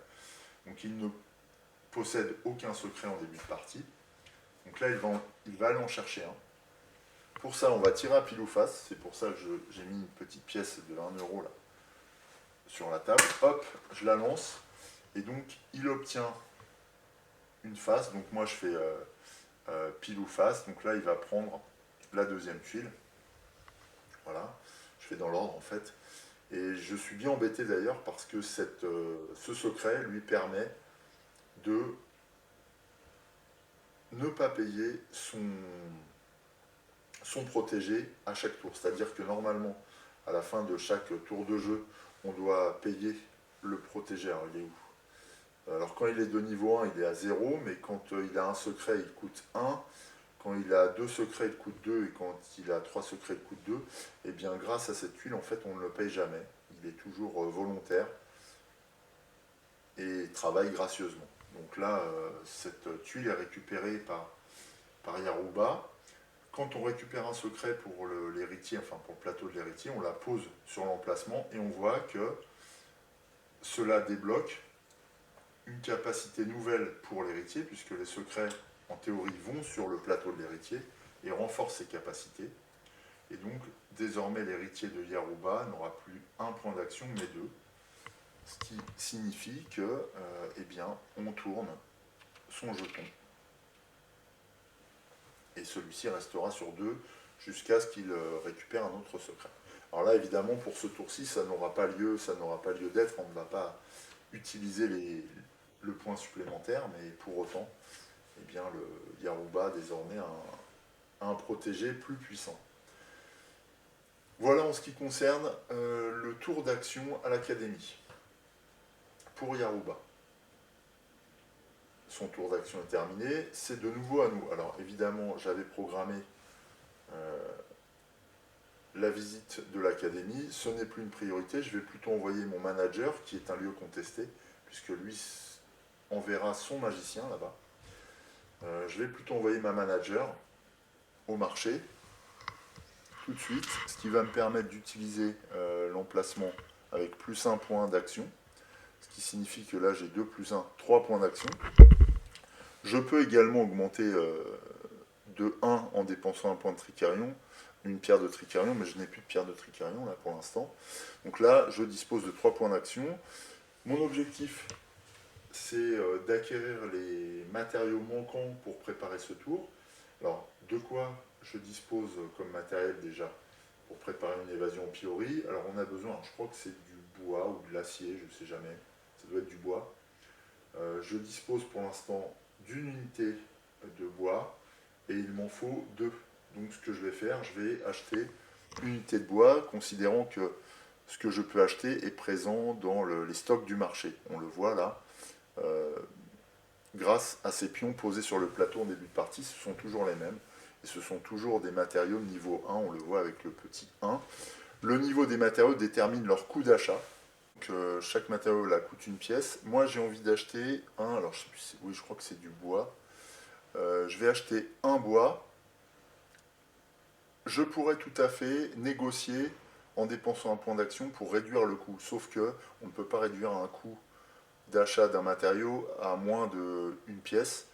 Donc il ne possède aucun secret en début de partie. Donc là, il va aller en chercher un. Pour ça, on va tirer à pile ou face. C'est pour ça que j'ai mis une petite pièce de 1 euro là, sur la table. Hop, je la lance. Et donc, il obtient une face. Donc moi, je fais pile ou face. Donc là, il va prendre la deuxième tuile. Voilà, je fais dans l'ordre en fait. Et je suis bien embêté d'ailleurs parce que ce secret lui permet de ne pas payer son protégé à chaque tour. C'est-à-dire que normalement, à la fin de chaque tour de jeu, on doit payer le protégé. Alors il est où? Alors quand il est de niveau 1, il est à 0, mais quand il a un secret, il coûte 1. Quand il a 2 secrets, il coûte 2, et quand il a 3 secrets, il coûte 2. Et bien grâce à cette tuile, en fait, on ne le paye jamais. Il est toujours volontaire et travaille gracieusement. Donc là, cette tuile est récupérée par Yaruba. Quand on récupère un secret pour l'héritier, enfin pour le plateau de l'héritier, on la pose sur l'emplacement et on voit que cela débloque une capacité nouvelle pour l'héritier, puisque les secrets, en théorie, vont sur le plateau de l'héritier et renforcent ses capacités. Et donc, désormais, l'héritier de Yaruba n'aura plus 1 point d'action, mais 2. Ce qui signifie que, eh bien, on tourne son jeton. Et celui-ci restera sur 2 jusqu'à ce qu'il récupère un autre secret. Alors là, évidemment, pour ce tour-ci, ça n'aura pas lieu d'être. On ne va pas utiliser le point supplémentaire, mais pour autant, eh bien, le Yaruba désormais a un protégé plus puissant. Voilà en ce qui concerne le tour d'action à l'académie pour Yaruba. Son tour d'action est terminé, c'est de nouveau à nous. Alors évidemment, j'avais programmé la visite de l'académie, ce n'est plus une priorité, je vais plutôt envoyer mon manager, qui est un lieu contesté, puisque lui enverra son magicien là-bas. Je vais plutôt envoyer ma manager au marché, tout de suite, ce qui va me permettre d'utiliser l'emplacement avec plus 1 point d'action, ce qui signifie que là j'ai 2 plus 1, 3 points d'action. Je peux également augmenter de 1 en dépensant un point de Tricarion, une pierre de Tricarion, mais je n'ai plus de pierre de Tricarion là pour l'instant. Donc là, je dispose de 3 points d'action. Mon objectif, c'est d'acquérir les matériaux manquants pour préparer ce tour. Alors, de quoi je dispose comme matériel déjà pour préparer une évasion en pilori? Alors, on a besoin, je crois que c'est du bois ou de l'acier, je ne sais jamais, ça doit être du bois. Je dispose pour l'instant d'une unité de bois et il m'en faut 2. Donc ce que je vais faire, je vais acheter une unité de bois, considérant que ce que je peux acheter est présent dans les stocks du marché. On le voit là, grâce à ces pions posés sur le plateau en début de partie, ce sont toujours les mêmes. Et ce sont toujours des matériaux de niveau 1, on le voit avec le petit 1. Le niveau des matériaux détermine leur coût d'achat. Chaque matériau là coûte une pièce. Moi j'ai envie d'acheter un, alors je sais plus, oui je crois que c'est du bois. Je vais acheter un bois. Je pourrais tout à fait négocier en dépensant un point d'action pour réduire le coût. Sauf que on ne peut pas réduire un coût d'achat d'un matériau à moins d'une pièce.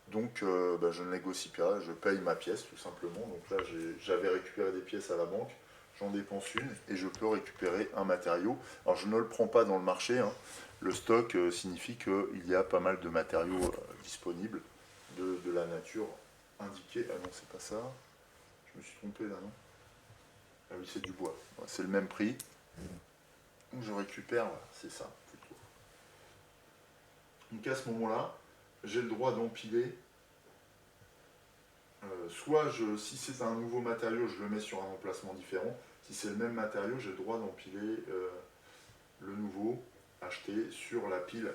Donc je ne négocie pas, je paye ma pièce tout simplement. Donc là j'avais récupéré des pièces à la banque, j'en dépense une et je peux récupérer un matériau. Alors je ne le prends pas dans le marché, hein. Le stock signifie qu'il y a pas mal de matériaux disponibles de la nature indiquée. Ah non, c'est pas ça, je me suis trompé là, non? Ah oui, c'est du bois, c'est le même prix. Donc je récupère, voilà, c'est ça plutôt. Donc à ce moment-là, j'ai le droit d'empiler. Soit si c'est un nouveau matériau, je le mets sur un emplacement différent. Si c'est le même matériau, j'ai le droit d'empiler le nouveau acheté sur la pile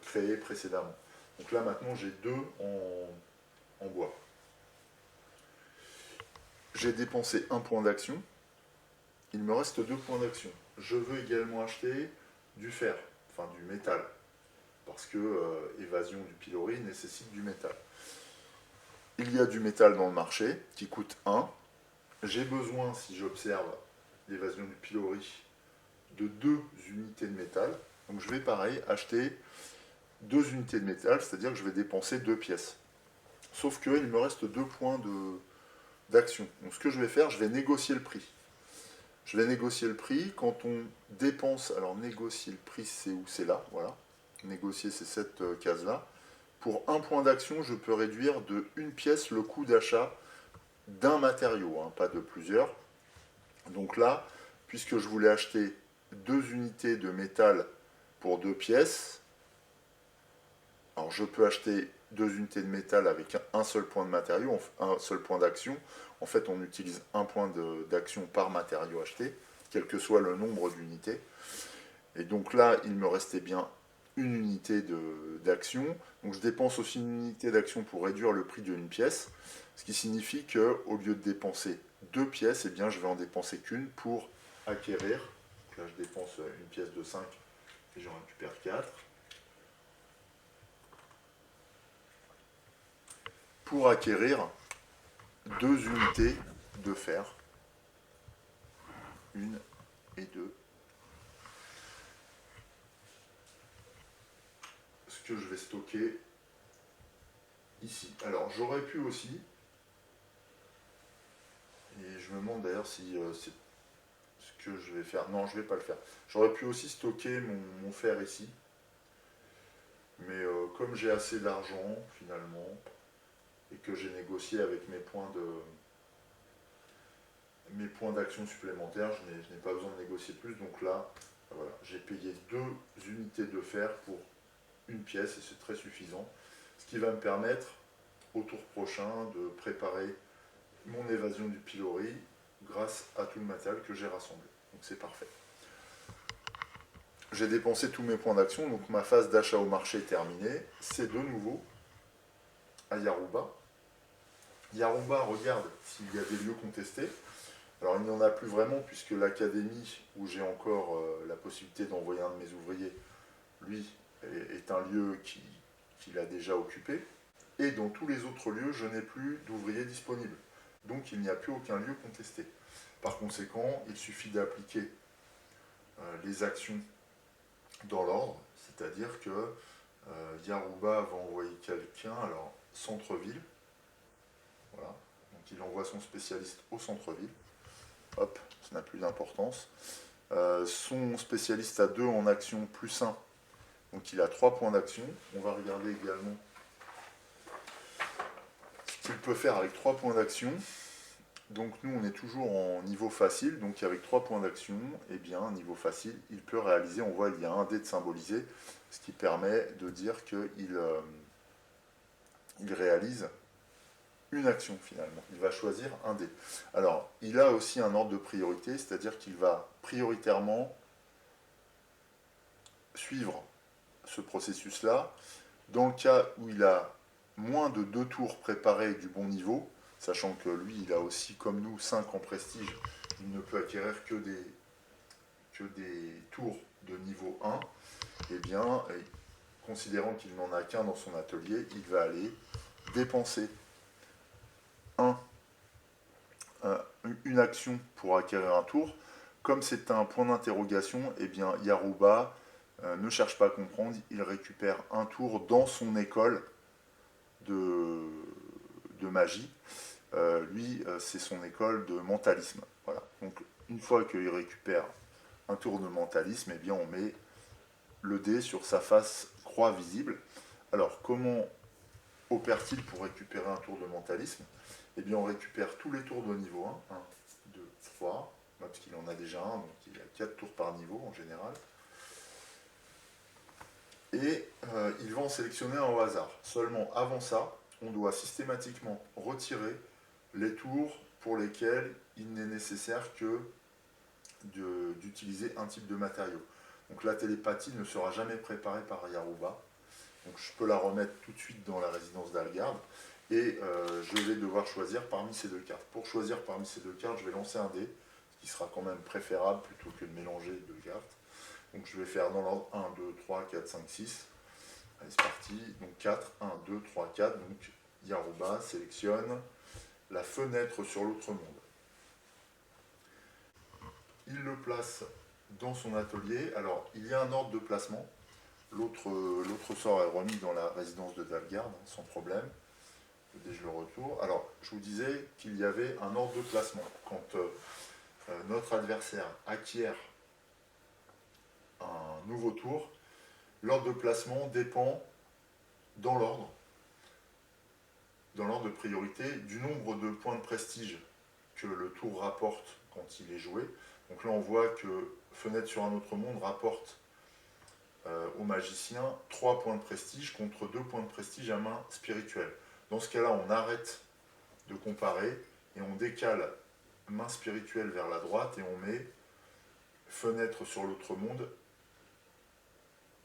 créée précédemment. Donc là maintenant j'ai 2 en bois. J'ai dépensé un point d'action. Il me reste 2 points d'action. Je veux également acheter du fer, enfin du métal. Parce que évasion du pilori nécessite du métal. Il y a du métal dans le marché qui coûte 1. J'ai besoin, si j'observe l'évasion du pilori, de 2 unités de métal. Donc je vais pareil acheter 2 unités de métal, c'est-à-dire que je vais dépenser 2 pièces. Sauf qu'il me reste 2 points d'action. Donc ce que je vais faire, je vais négocier le prix. Je vais négocier le prix. Quand on dépense, alors négocier le prix, c'est où? C'est là, voilà. Négocier, c'est cette case-là. Pour un point d'action, je peux réduire de 1 pièce le coût d'achat d'un matériau, hein, pas de plusieurs. Donc là, puisque je voulais acheter 2 unités de métal pour 2 pièces, alors je peux acheter 2 unités de métal avec un seul point de matériau, un seul point d'action. En fait, on utilise un point d'action par matériau acheté, quel que soit le nombre d'unités. Et donc là, il me restait bien une unité d'action. Donc je dépense aussi une unité d'action pour réduire le prix d'une pièce, ce qui signifie qu'au lieu de dépenser 2 pièces, eh bien, je vais en dépenser qu'une pour acquérir. Donc là, je dépense une pièce de 5 et j'en récupère 4. Pour acquérir 2 unités de fer. 1 et 2. Ce que je vais stocker ici. Alors j'aurais pu aussi, et je me demande d'ailleurs si c'est ce que je vais faire. Non, je ne vais pas le faire. J'aurais pu aussi stocker mon fer ici. Mais comme j'ai assez d'argent finalement, et que j'ai négocié avec mes points d'action supplémentaires, je n'ai pas besoin de négocier plus. Donc là, voilà, j'ai payé 2 unités de fer pour une pièce et c'est très suffisant. Ce qui va me permettre au tour prochain de préparer mon évasion du pilori grâce à tout le matériel que j'ai rassemblé. Donc c'est parfait. J'ai dépensé tous mes points d'action, donc ma phase d'achat au marché est terminée. C'est de nouveau à Yaruba. Yaruba regarde s'il y a des lieux contestés. Alors il n'y en a plus vraiment puisque l'académie où j'ai encore la possibilité d'envoyer un de mes ouvriers, lui, est un lieu qu'il a déjà occupé. Et dans tous les autres lieux, je n'ai plus d'ouvriers disponibles. Donc il n'y a plus aucun lieu contesté. Par conséquent, il suffit d'appliquer les actions dans l'ordre, c'est-à-dire que Yaruba va envoyer quelqu'un, alors centre-ville, voilà, donc il envoie son spécialiste au centre-ville, hop, ça n'a plus d'importance. Son spécialiste a 2 en action plus 1, donc il a 3 points d'action. On va regarder également ce qu'il peut faire avec 3 points d'action. Donc nous, on est toujours en niveau facile, donc avec 3 points d'action, et bien, niveau facile, il peut réaliser, on voit, il y a un dé de symbolisé, ce qui permet de dire qu'il il réalise une action finalement. Il va choisir un dé. Alors, il a aussi un ordre de priorité, c'est-à-dire qu'il va prioritairement suivre ce processus-là. Dans le cas où il a moins de 2 tours préparés du bon niveau, sachant que lui, il a aussi, comme nous, 5 en prestige, il ne peut acquérir que des tours de niveau 1, et bien, considérant qu'il n'en a qu'un dans son atelier, il va aller dépenser une action pour acquérir un tour. Comme c'est un point d'interrogation, eh bien Yaruba ne cherche pas à comprendre, il récupère un tour dans son école de magie. Lui, c'est son école de mentalisme. Voilà. Donc une fois qu'il récupère un tour de mentalisme, eh bien on met le dé sur sa face croix visible. Alors comment opère-t-il pour récupérer un tour de mentalisme? Eh bien on récupère tous les tours de niveau 1, 1, 2, 3, parce qu'il en a déjà un, donc il y a 4 tours par niveau en général. Et il va en sélectionner un au hasard. Seulement avant ça, on doit systématiquement retirer les tours pour lesquels il n'est nécessaire que d'utiliser un type de matériau. Donc la télépathie ne sera jamais préparée par Yaruba. Donc je peux la remettre tout de suite dans la résidence d'Algard. Et je vais devoir choisir parmi ces 2 cartes. Pour choisir parmi ces 2 cartes, je vais lancer un dé, ce qui sera quand même préférable plutôt que de mélanger 2 cartes. Donc je vais faire dans l'ordre 1, 2, 3, 4, 5, 6. Allez, c'est parti. Donc 4, 1, 2, 3, 4. Donc Yaruba sélectionne la fenêtre sur l'autre monde. Il le place dans son atelier. Alors il y a un ordre de placement. L'autre sort est remis dans la résidence de Dalgard, sans problème. Dès je le retourne. Alors, je vous disais qu'il y avait un ordre de placement. Quand notre adversaire acquiert un nouveau tour, l'ordre de placement dépend dans l'ordre de priorité, du nombre de points de prestige que le tour rapporte quand il est joué. Donc là, on voit que Fenêtre sur un autre monde rapporte au magicien 3 points de prestige contre 2 points de prestige à main spirituelle. Dans ce cas-là, on arrête de comparer et on décale main spirituelle vers la droite et on met Fenêtre sur l'autre monde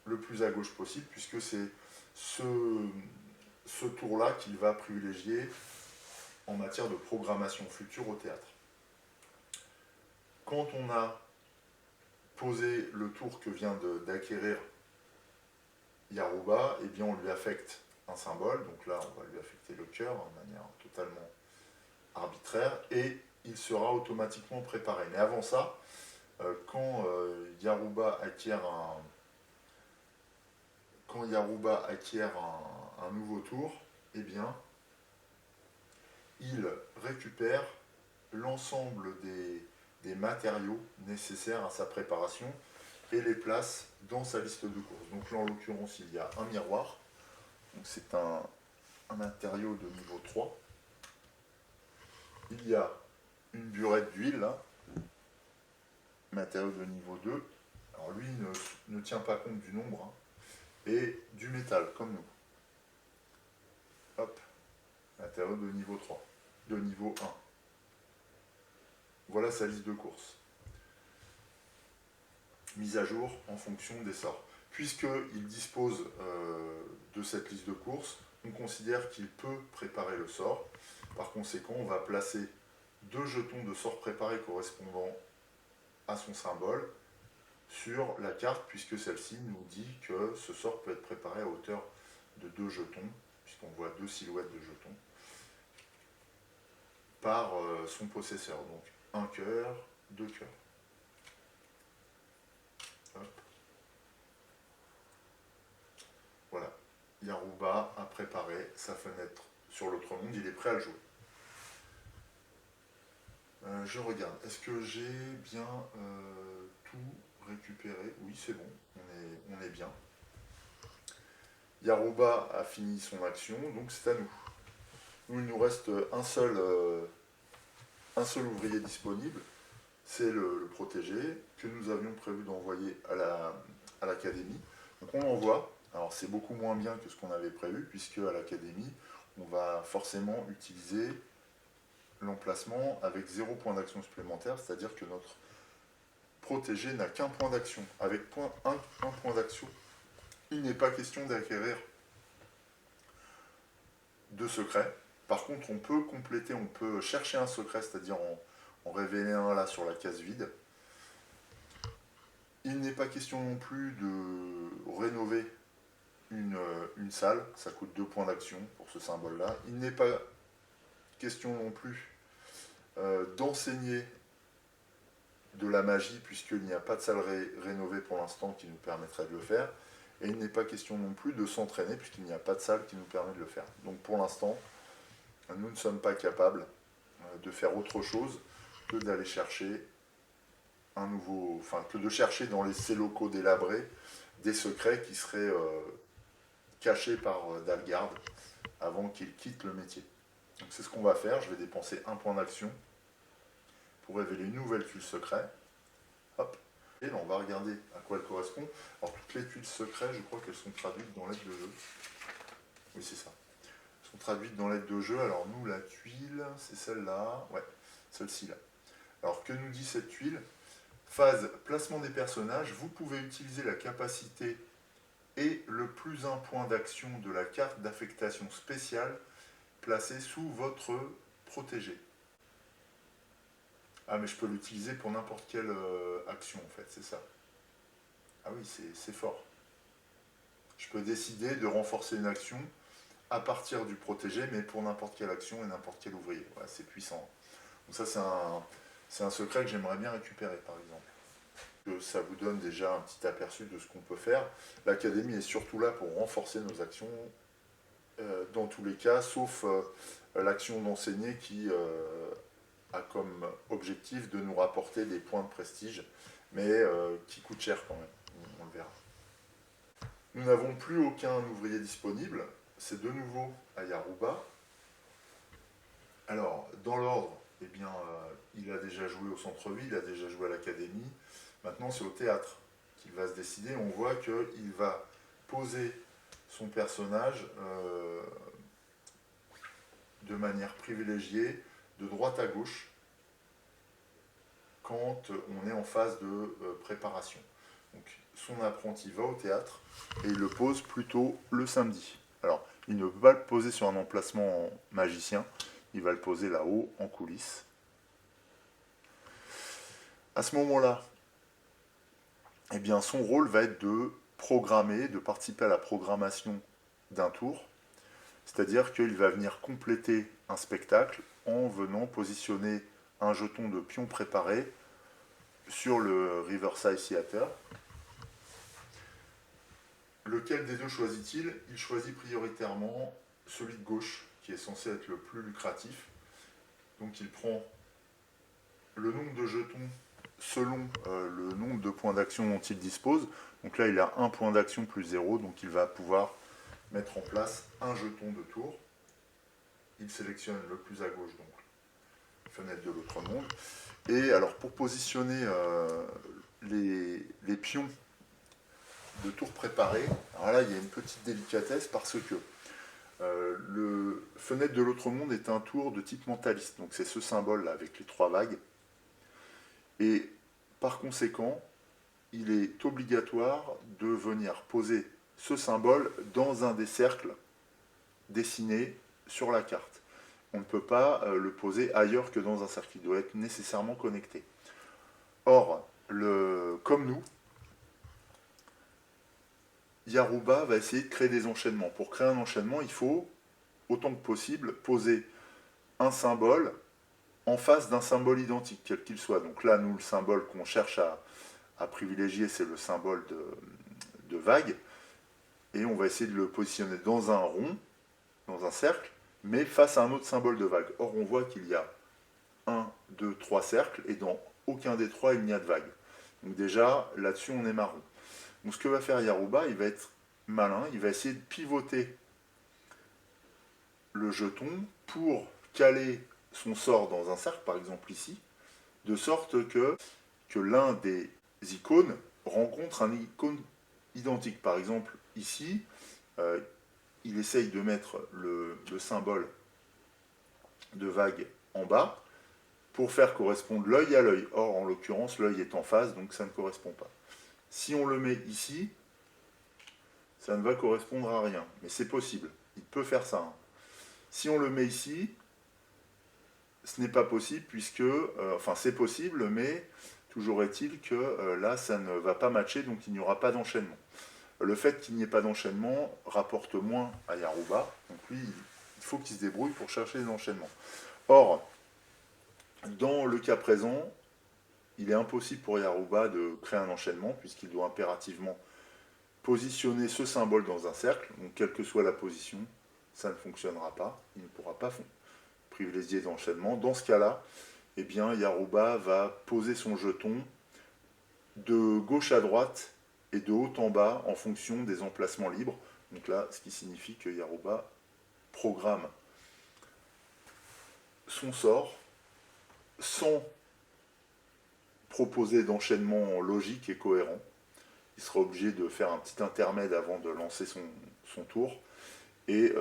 le plus à gauche possible, puisque c'est ce tour-là qu'il va privilégier en matière de programmation future au théâtre. Quand on a posé le tour que vient d'acquérir Yaruba, eh bien on lui affecte un symbole, donc là on va lui affecter le cœur de manière totalement arbitraire, et il sera automatiquement préparé. Mais avant ça, quand Yaruba acquiert un nouveau tour, eh bien, il récupère l'ensemble des matériaux nécessaires à sa préparation et les place dans sa liste de courses. Donc là, en l'occurrence, il y a un miroir. Donc c'est un matériau de niveau 3. Il y a une burette d'huile, là, matériau de niveau 2. Alors lui ne tient pas compte du nombre, hein, et du métal, comme nous. Hop, matériau de niveau 3, de niveau 1. Voilà sa liste de courses. Mise à jour en fonction des sorts. Puisqu'il dispose de cette liste de courses, on considère qu'il peut préparer le sort. Par conséquent, on va placer 2 jetons de sort préparés correspondant à son symbole sur la carte, puisque celle-ci nous dit que ce sort peut être préparé à hauteur de 2 jetons, puisqu'on voit 2 silhouettes de jetons, par son possesseur. Donc 1 cœur, 2 cœurs. Hop. Voilà. Yaruba a préparé sa fenêtre sur l'autre monde, il est prêt à le jouer. Je regarde, est-ce que j'ai bien tout récupéré? Oui, c'est bon, on est bien. Yaruba a fini son action, donc c'est à nous. Nous, il nous reste un seul un seul ouvrier disponible, c'est le protégé que nous avions prévu d'envoyer à l'académie. Donc on l'envoie. Alors c'est beaucoup moins bien que ce qu'on avait prévu, puisque à l'académie, on va forcément utiliser l'emplacement avec 0 point d'action supplémentaire, c'est-à-dire que notre protégé n'a qu'un point d'action. Avec un point d'action, il n'est pas question d'acquérir de secret. Par contre, on peut compléter, on peut chercher un secret, c'est-à-dire en révéler un là sur la case vide. Il n'est pas question non plus de rénover une salle, ça coûte 2 points d'action pour ce symbole-là. Il n'est pas question non plus d'enseigner de la magie, puisqu'il n'y a pas de salle rénovée pour l'instant qui nous permettrait de le faire. Et il n'est pas question non plus de s'entraîner, puisqu'il n'y a pas de salle qui nous permet de le faire. Donc pour l'instant, nous ne sommes pas capables de faire autre chose que d'aller chercher un nouveau, enfin que de chercher dans ces locaux délabrés des secrets qui seraient cachés par Dalgarde avant qu'il quitte le métier. Donc c'est ce qu'on va faire. Je vais dépenser un point d'action pour révéler une nouvelle tuile secret. Hop. Et là, on va regarder à quoi elle correspond. Alors toutes les tuiles secrètes, je crois qu'elles sont traduites dans l'aide de jeu. Oui, c'est ça. Elles sont traduites dans l'aide de jeu. Alors nous, la tuile, c'est celle-là. Ouais, celle-ci là. Alors que nous dit cette tuile? Phase placement des personnages. Vous pouvez utiliser la capacité et le plus un point d'action de la carte d'affectation spéciale placée sous votre protégé. Ah, mais je peux l'utiliser pour n'importe quelle action, en fait, c'est ça. Ah oui, c'est fort. Je peux décider de renforcer une action à partir du protégé, mais pour n'importe quelle action et n'importe quel ouvrier. Ouais, c'est puissant. Donc ça, c'est un secret que j'aimerais bien récupérer, par exemple. Ça vous donne déjà un petit aperçu de ce qu'on peut faire. L'académie est surtout là pour renforcer nos actions, dans tous les cas, sauf l'action d'enseigner qui a comme objectif de nous rapporter des points de prestige, mais qui coûte cher quand même, on le verra. Nous n'avons plus aucun ouvrier disponible, c'est de nouveau à Yaruba. Alors, dans l'ordre, eh bien, il a déjà joué au centre-ville, il a déjà joué à l'académie, maintenant c'est au théâtre qu'il va se décider. On voit qu'il va poser son personnage de manière privilégiée, de droite à gauche, quand on est en phase de préparation. Donc, son apprenti va au théâtre et il le pose plutôt le samedi. Alors, il ne peut pas le poser sur un emplacement magicien, il va le poser là-haut, en coulisses. À ce moment-là, eh bien, son rôle va être de programmer, de participer à la programmation d'un tour. C'est-à-dire qu'il va venir compléter un spectacle en venant positionner un jeton de pion préparé sur le Riverside Theater. Lequel des deux choisit-il? Il choisit prioritairement celui de gauche, qui est censé être le plus lucratif. Donc il prend le nombre de jetons selon le nombre de points d'action dont il dispose. Donc là, il a un point d'action plus 0, donc il va pouvoir mettre en place un jeton de tour. Il sélectionne le plus à gauche, donc fenêtre de l'autre monde. Et alors pour positionner les pions de tour préparés, alors là il y a une petite délicatesse parce que le fenêtre de l'autre monde est un tour de type mentaliste, donc c'est ce symbole là avec les 3 vagues. Et par conséquent, il est obligatoire de venir poser ce symbole dans un des cercles dessinés sur la carte. On ne peut pas le poser ailleurs que dans un cercle, il doit être nécessairement connecté. Or, comme nous, Yaruba va essayer de créer des enchaînements. Pour créer un enchaînement, il faut, autant que possible, poser un symbole en face d'un symbole identique, quel qu'il soit. Donc là, nous, le symbole qu'on cherche à privilégier, c'est le symbole de vague. Et on va essayer de le positionner dans un rond, dans un cercle, mais face à un autre symbole de vague. Or, on voit qu'il y a 1, 2, 3 cercles, et dans aucun des 3, il n'y a de vague. Donc déjà, là-dessus, on est marron. Donc ce que va faire Yaruba, il va être malin, il va essayer de pivoter le jeton pour caler son sort dans un cercle, par exemple ici, de sorte que l'un des icônes rencontre un icône identique. Par exemple, ici, il essaye de mettre le symbole de vague en bas pour faire correspondre l'œil à l'œil. Or, en l'occurrence, l'œil est en face, donc ça ne correspond pas. Si on le met ici, ça ne va correspondre à rien. Mais c'est possible. Il peut faire ça. Hein. Si on le met ici, ce n'est pas possible puisque, enfin c'est possible, mais toujours est-il que là, ça ne va pas matcher, donc il n'y aura pas d'enchaînement. Le fait qu'il n'y ait pas d'enchaînement rapporte moins à Yaruba, donc lui, il faut qu'il se débrouille pour chercher des enchaînements. Or, dans le cas présent, il est impossible pour Yaruba de créer un enchaînement, puisqu'il doit impérativement positionner ce symbole dans un cercle, donc quelle que soit la position, ça ne fonctionnera pas, il ne pourra pas privilégier d'enchaînement. Dans ce cas-là, eh bien, Yaruba va poser son jeton de gauche à droite et de haut en bas en fonction des emplacements libres. Donc là, ce qui signifie que Yaruba programme son sort sans proposer d'enchaînement logique et cohérent. Il sera obligé de faire un petit intermède avant de lancer son tour. Et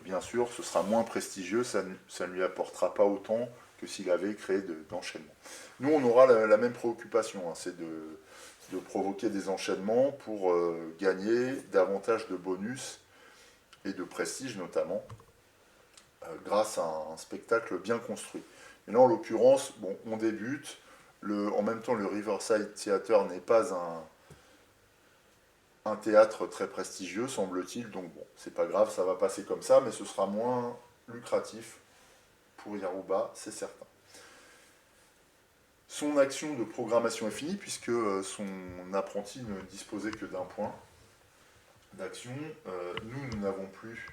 bien sûr, ce sera moins prestigieux, ça ne lui apportera pas autant que s'il avait créé d'enchaînement. Nous, on aura la même préoccupation, hein, c'est de provoquer des enchaînements pour gagner davantage de bonus et de prestige notamment, grâce à un spectacle bien construit. Mais là, en l'occurrence, bon, on débute. En même temps, le Riverside Theater n'est pas un théâtre très prestigieux, semble-t-il. Donc bon, c'est pas grave, ça va passer comme ça, mais ce sera moins lucratif pour Yaruba, c'est certain. Son action de programmation est finie, puisque son apprenti ne disposait que d'un point d'action. Nous n'avons plus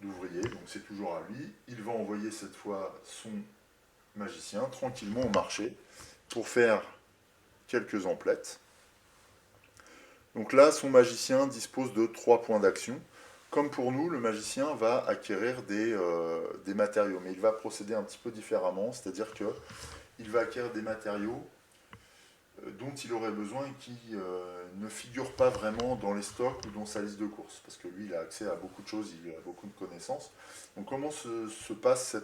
d'ouvrier, donc c'est toujours à lui. Il va envoyer cette fois son magicien tranquillement au marché pour faire quelques emplettes. Donc là, son magicien dispose de 3 points d'action. Comme pour nous, le magicien va acquérir des matériaux, mais il va procéder un petit peu différemment, c'est-à-dire qu'il va acquérir des matériaux dont il aurait besoin et qui ne figurent pas vraiment dans les stocks ou dans sa liste de courses, parce que lui, il a accès à beaucoup de choses, il a beaucoup de connaissances. Donc comment se passe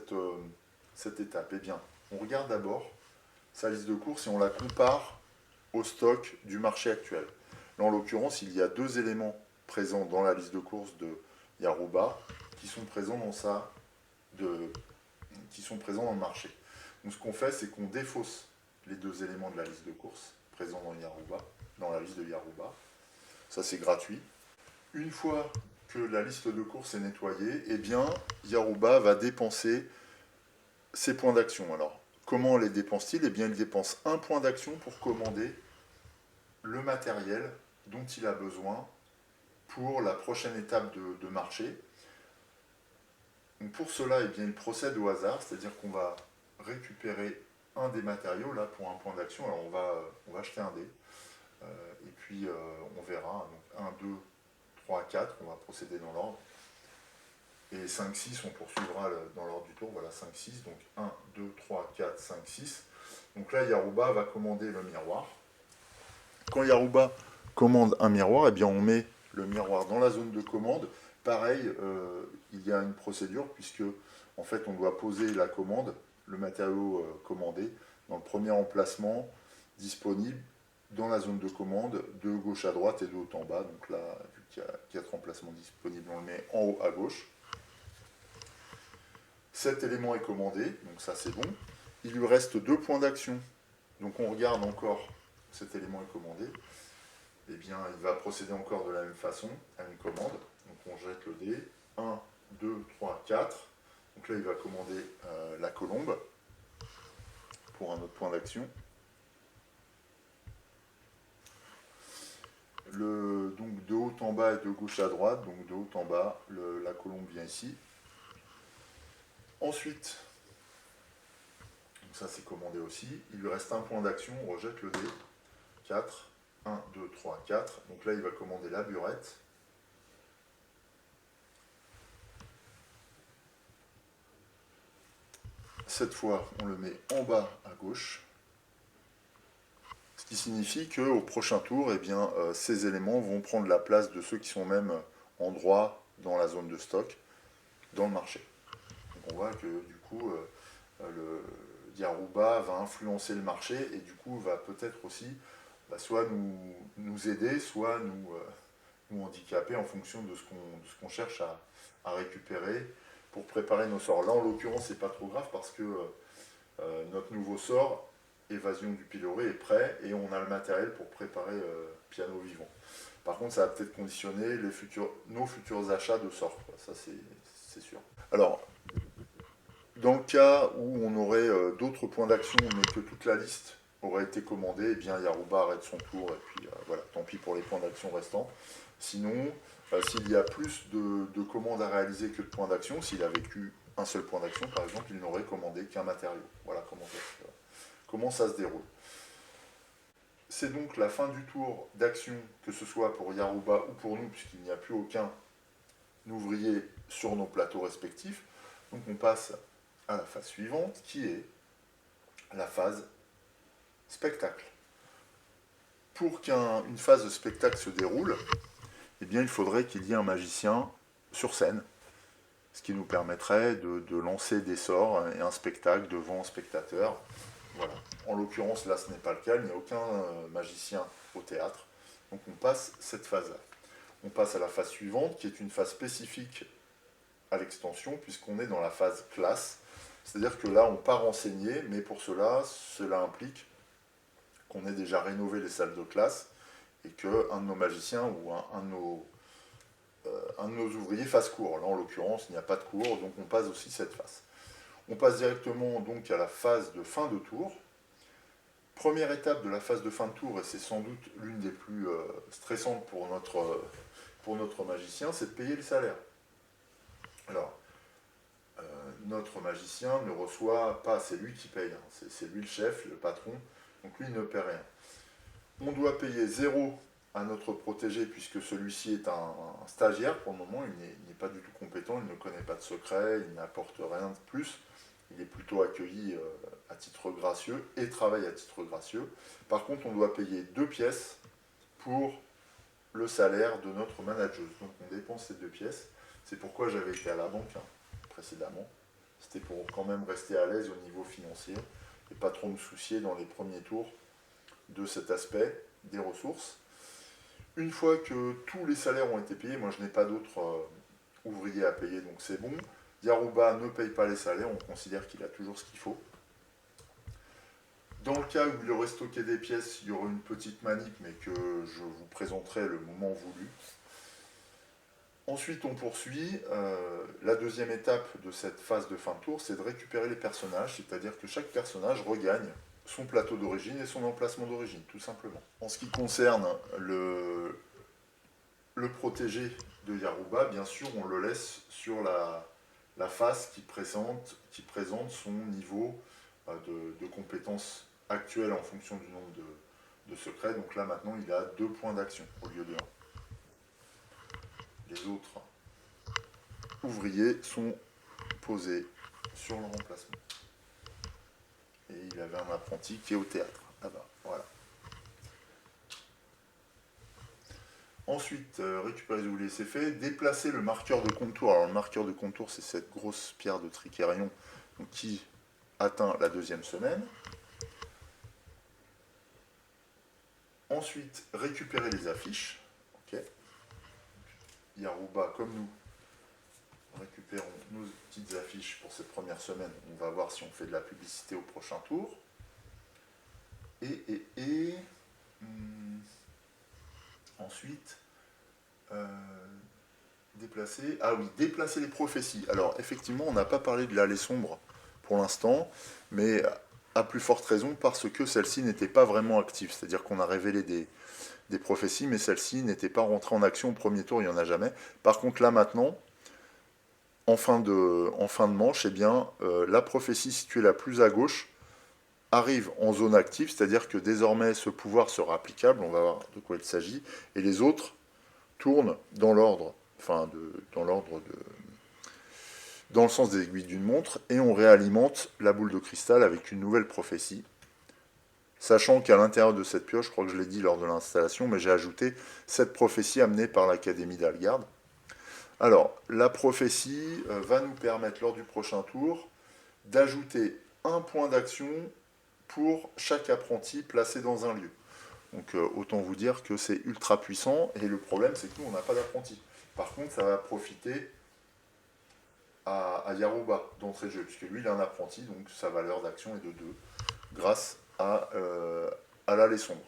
cette étape? Eh bien, on regarde d'abord sa liste de courses et on la compare au stock du marché actuel. Là, en l'occurrence, il y a 2 éléments présents dans la liste de courses de Yaruba qui sont présents qui sont présents dans le marché. Donc ce qu'on fait, c'est qu'on défausse les 2 éléments de la liste de courses présents dans la liste de Yaruba. Ça, c'est gratuit. Une fois que la liste de courses est nettoyée, eh bien, Yaruba va dépenser ses points d'action. Alors, comment les dépense-t-il? Eh bien, il dépense 1 point d'action pour commander le matériel dont il a besoin pour la prochaine étape de marché. Donc pour cela, eh bien, il procède au hasard, c'est-à-dire qu'on va récupérer un des matériaux là pour un point d'action. Alors on va acheter un dé, et puis on verra. Donc 1, 2, 3, 4, on va procéder dans l'ordre. Et 5, 6, on poursuivra dans l'ordre du tour. Voilà, 5, 6. Donc 1, 2, 3, 4, 5, 6. Donc là, Yaruba va commander le miroir. Quand Yaruba commande un miroir, eh bien on met le miroir dans la zone de commande. Pareil, il y a une procédure puisque en fait on doit poser la commande, le matériau commandé, dans le premier emplacement disponible dans la zone de commande, de gauche à droite et de haut en bas. Donc là, vu qu'il y a 4 emplacements disponibles, on le met en haut à gauche. Cet élément est commandé, donc ça c'est bon. Il lui reste 2 points d'action. Donc on regarde encore, cet élément est commandé. Eh bien, il va procéder encore de la même façon à une commande. Donc on jette le dé. 1, 2, 3, 4. Donc là, il va commander la colombe pour un autre point d'action. Donc de haut en bas et de gauche à droite. Donc de haut en bas, la colombe vient ici. Ensuite, donc ça c'est commandé aussi. Il lui reste un point d'action. On rejette le dé. 4. 1, 2, 3, 4. Donc là, il va commander la burette. cette fois, on le met en bas à gauche. Ce qui signifie qu'au prochain tour, eh bien, ces éléments vont prendre la place de ceux qui sont même en droit dans la zone de stock, dans le marché. Donc on voit que du coup, le Yaruba va influencer le marché et du coup va peut-être aussi soit nous aider, soit nous handicaper en fonction de ce qu'on cherche à récupérer pour préparer nos sorts. Là, en l'occurrence, c'est pas trop grave parce que notre nouveau sort, Évasion du pilori, est prêt et on a le matériel pour préparer Piano Vivant. Par contre, ça va peut-être conditionner nos futurs achats de sorts. Ça, c'est sûr. Alors, dans le cas où on aurait d'autres points d'action, mais que toute la liste aurait été commandée, eh bien Yaruba arrête son tour, et puis voilà, tant pis pour les points d'action restants. Sinon, s'il y a plus de commandes à réaliser que de points d'action, s'il a vécu un seul point d'action, par exemple, il n'aurait commandé qu'un matériau. Voilà comment ça se déroule. C'est donc la fin du tour d'action, que ce soit pour Yaruba ou pour nous, puisqu'il n'y a plus aucun ouvrier sur nos plateaux respectifs. Donc on passe à la phase suivante, qui est la phase spectacle. Pour qu'une phase de spectacle se déroule, eh bien, il faudrait qu'il y ait un magicien sur scène, ce qui nous permettrait de lancer des sorts et un spectacle devant un spectateur. Voilà. En l'occurrence, là, ce n'est pas le cas, il n'y a aucun magicien au théâtre. Donc on passe cette phase-là. On passe à la phase suivante, qui est une phase spécifique à l'extension, puisqu'on est dans la phase classe. C'est-à-dire que là, on part enseigner, mais pour cela implique qu'on ait déjà rénové les salles de classe et qu'un de nos magiciens ou un de nos ouvriers fasse cours. Là, en l'occurrence, il n'y a pas de cours, donc on passe aussi cette phase. On passe directement donc à la phase de fin de tour. Première étape de la phase de fin de tour, et c'est sans doute l'une des plus stressantes pour notre magicien, c'est de payer le salaire. Alors, notre magicien ne reçoit pas, c'est lui qui paye, hein, c'est lui le chef, le patron, donc lui il ne paie rien. On doit payer 0 à notre protégé puisque celui-ci est un stagiaire pour le moment, il n'est pas du tout compétent, il ne connaît pas de secret, il n'apporte rien de plus, il est plutôt accueilli à titre gracieux et travaille à titre gracieux. Par contre, on doit payer 2 pièces pour le salaire de notre manageuse, donc on dépense ces 2 pièces, c'est pourquoi j'avais été à la banque précédemment. C'était pour quand même rester à l'aise au niveau financier et pas trop me soucier dans les premiers tours de cet aspect des ressources. Une fois que tous les salaires ont été payés, moi je n'ai pas d'autres ouvriers à payer, donc c'est bon. Yaruba ne paye pas les salaires, on considère qu'il a toujours ce qu'il faut. Dans le cas où il aurait stocké des pièces, il y aurait une petite manip, mais que je vous présenterai le moment voulu. Ensuite, on poursuit. La deuxième étape de cette phase de fin de tour, c'est de récupérer les personnages, c'est-à-dire que chaque personnage regagne son plateau d'origine et son emplacement d'origine, tout simplement. En ce qui concerne le protégé de Yaruba, bien sûr, on le laisse sur la face qui présente son niveau de compétences actuelles en fonction du nombre de secrets. Donc là, maintenant, il a 2 points d'action au lieu de 1. Les autres ouvriers sont posés sur le remplacement. Et il avait un apprenti qui est au théâtre, là-bas, voilà. Ensuite, récupérer les ouvriers, c'est fait. Déplacer le marqueur de contour. Alors le marqueur de contour, c'est cette grosse pierre de Tricérion qui atteint la 2e semaine. Ensuite, récupérer les affiches. Okay. Yaruba, comme nous, récupérons nos petites affiches pour cette première semaine. On va voir si on fait de la publicité au prochain tour. Ensuite, déplacer... Ah oui, déplacer les prophéties. Alors, effectivement, on n'a pas parlé de l'allée sombre pour l'instant, mais à plus forte raison parce que celle-ci n'était pas vraiment active. C'est-à-dire qu'on a révélé des prophéties, mais celle-ci n'était pas rentrée en action au premier tour, il n'y en a jamais. Par contre, là, maintenant, en fin de manche, eh bien, la prophétie située la plus à gauche arrive en zone active, c'est-à-dire que désormais ce pouvoir sera applicable, on va voir de quoi il s'agit, et les autres tournent dans l'ordre, dans le sens des aiguilles d'une montre, et on réalimente la boule de cristal avec une nouvelle prophétie. Sachant qu'à l'intérieur de cette pioche, je crois que je l'ai dit lors de l'installation, mais j'ai ajouté cette prophétie amenée par l'Académie d'Algard. Alors, la prophétie va nous permettre lors du prochain tour d'ajouter un point d'action pour chaque apprenti placé dans un lieu. Donc autant vous dire que c'est ultra puissant, et le problème c'est que nous on n'a pas d'apprenti. Par contre ça va profiter à Yarouba d'entrée de jeu, puisque lui il a un apprenti, donc sa valeur d'action est de 2, grâce à l'allée sombre.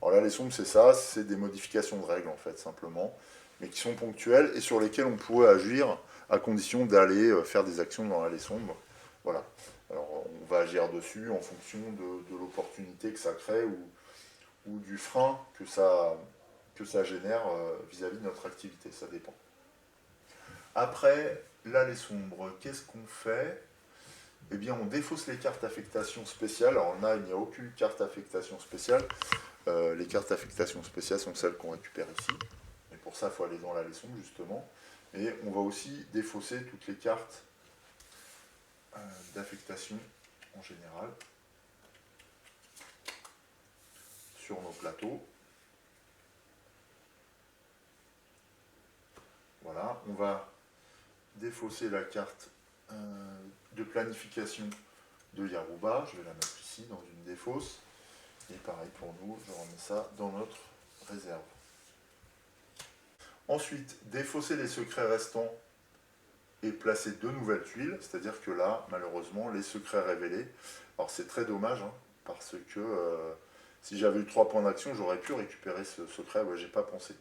Alors l'allée sombre c'est ça, c'est des modifications de règles en fait simplement, mais qui sont ponctuelles et sur lesquelles on pourrait agir à condition d'aller faire des actions dans l'allée sombre. Voilà. Alors on va agir dessus en fonction de l'opportunité que ça crée ou du frein que ça génère vis-à-vis de notre activité, ça dépend. Après l'allée sombre, qu'est-ce qu'on fait? Eh bien, on défausse les cartes affectation spéciales. Alors là, il n'y a aucune carte affectation spéciale. Les cartes affectation spéciales sont celles qu'on récupère ici. Et pour ça, il faut aller dans l'allée sombre, justement. Et on va aussi défausser toutes les cartes d'affectation en général sur nos plateaux. Voilà, on va défausser la carte de planification de Yarouba. Je vais la mettre ici dans une défausse. Et pareil pour nous, je remets ça dans notre réserve. Ensuite, défausser les secrets restants et placer 2 nouvelles tuiles. C'est-à-dire que là, malheureusement, les secrets révélés. Alors c'est très dommage, hein, parce que si j'avais eu 3 points d'action, j'aurais pu récupérer ce secret. Ouais, j'ai pas pensé.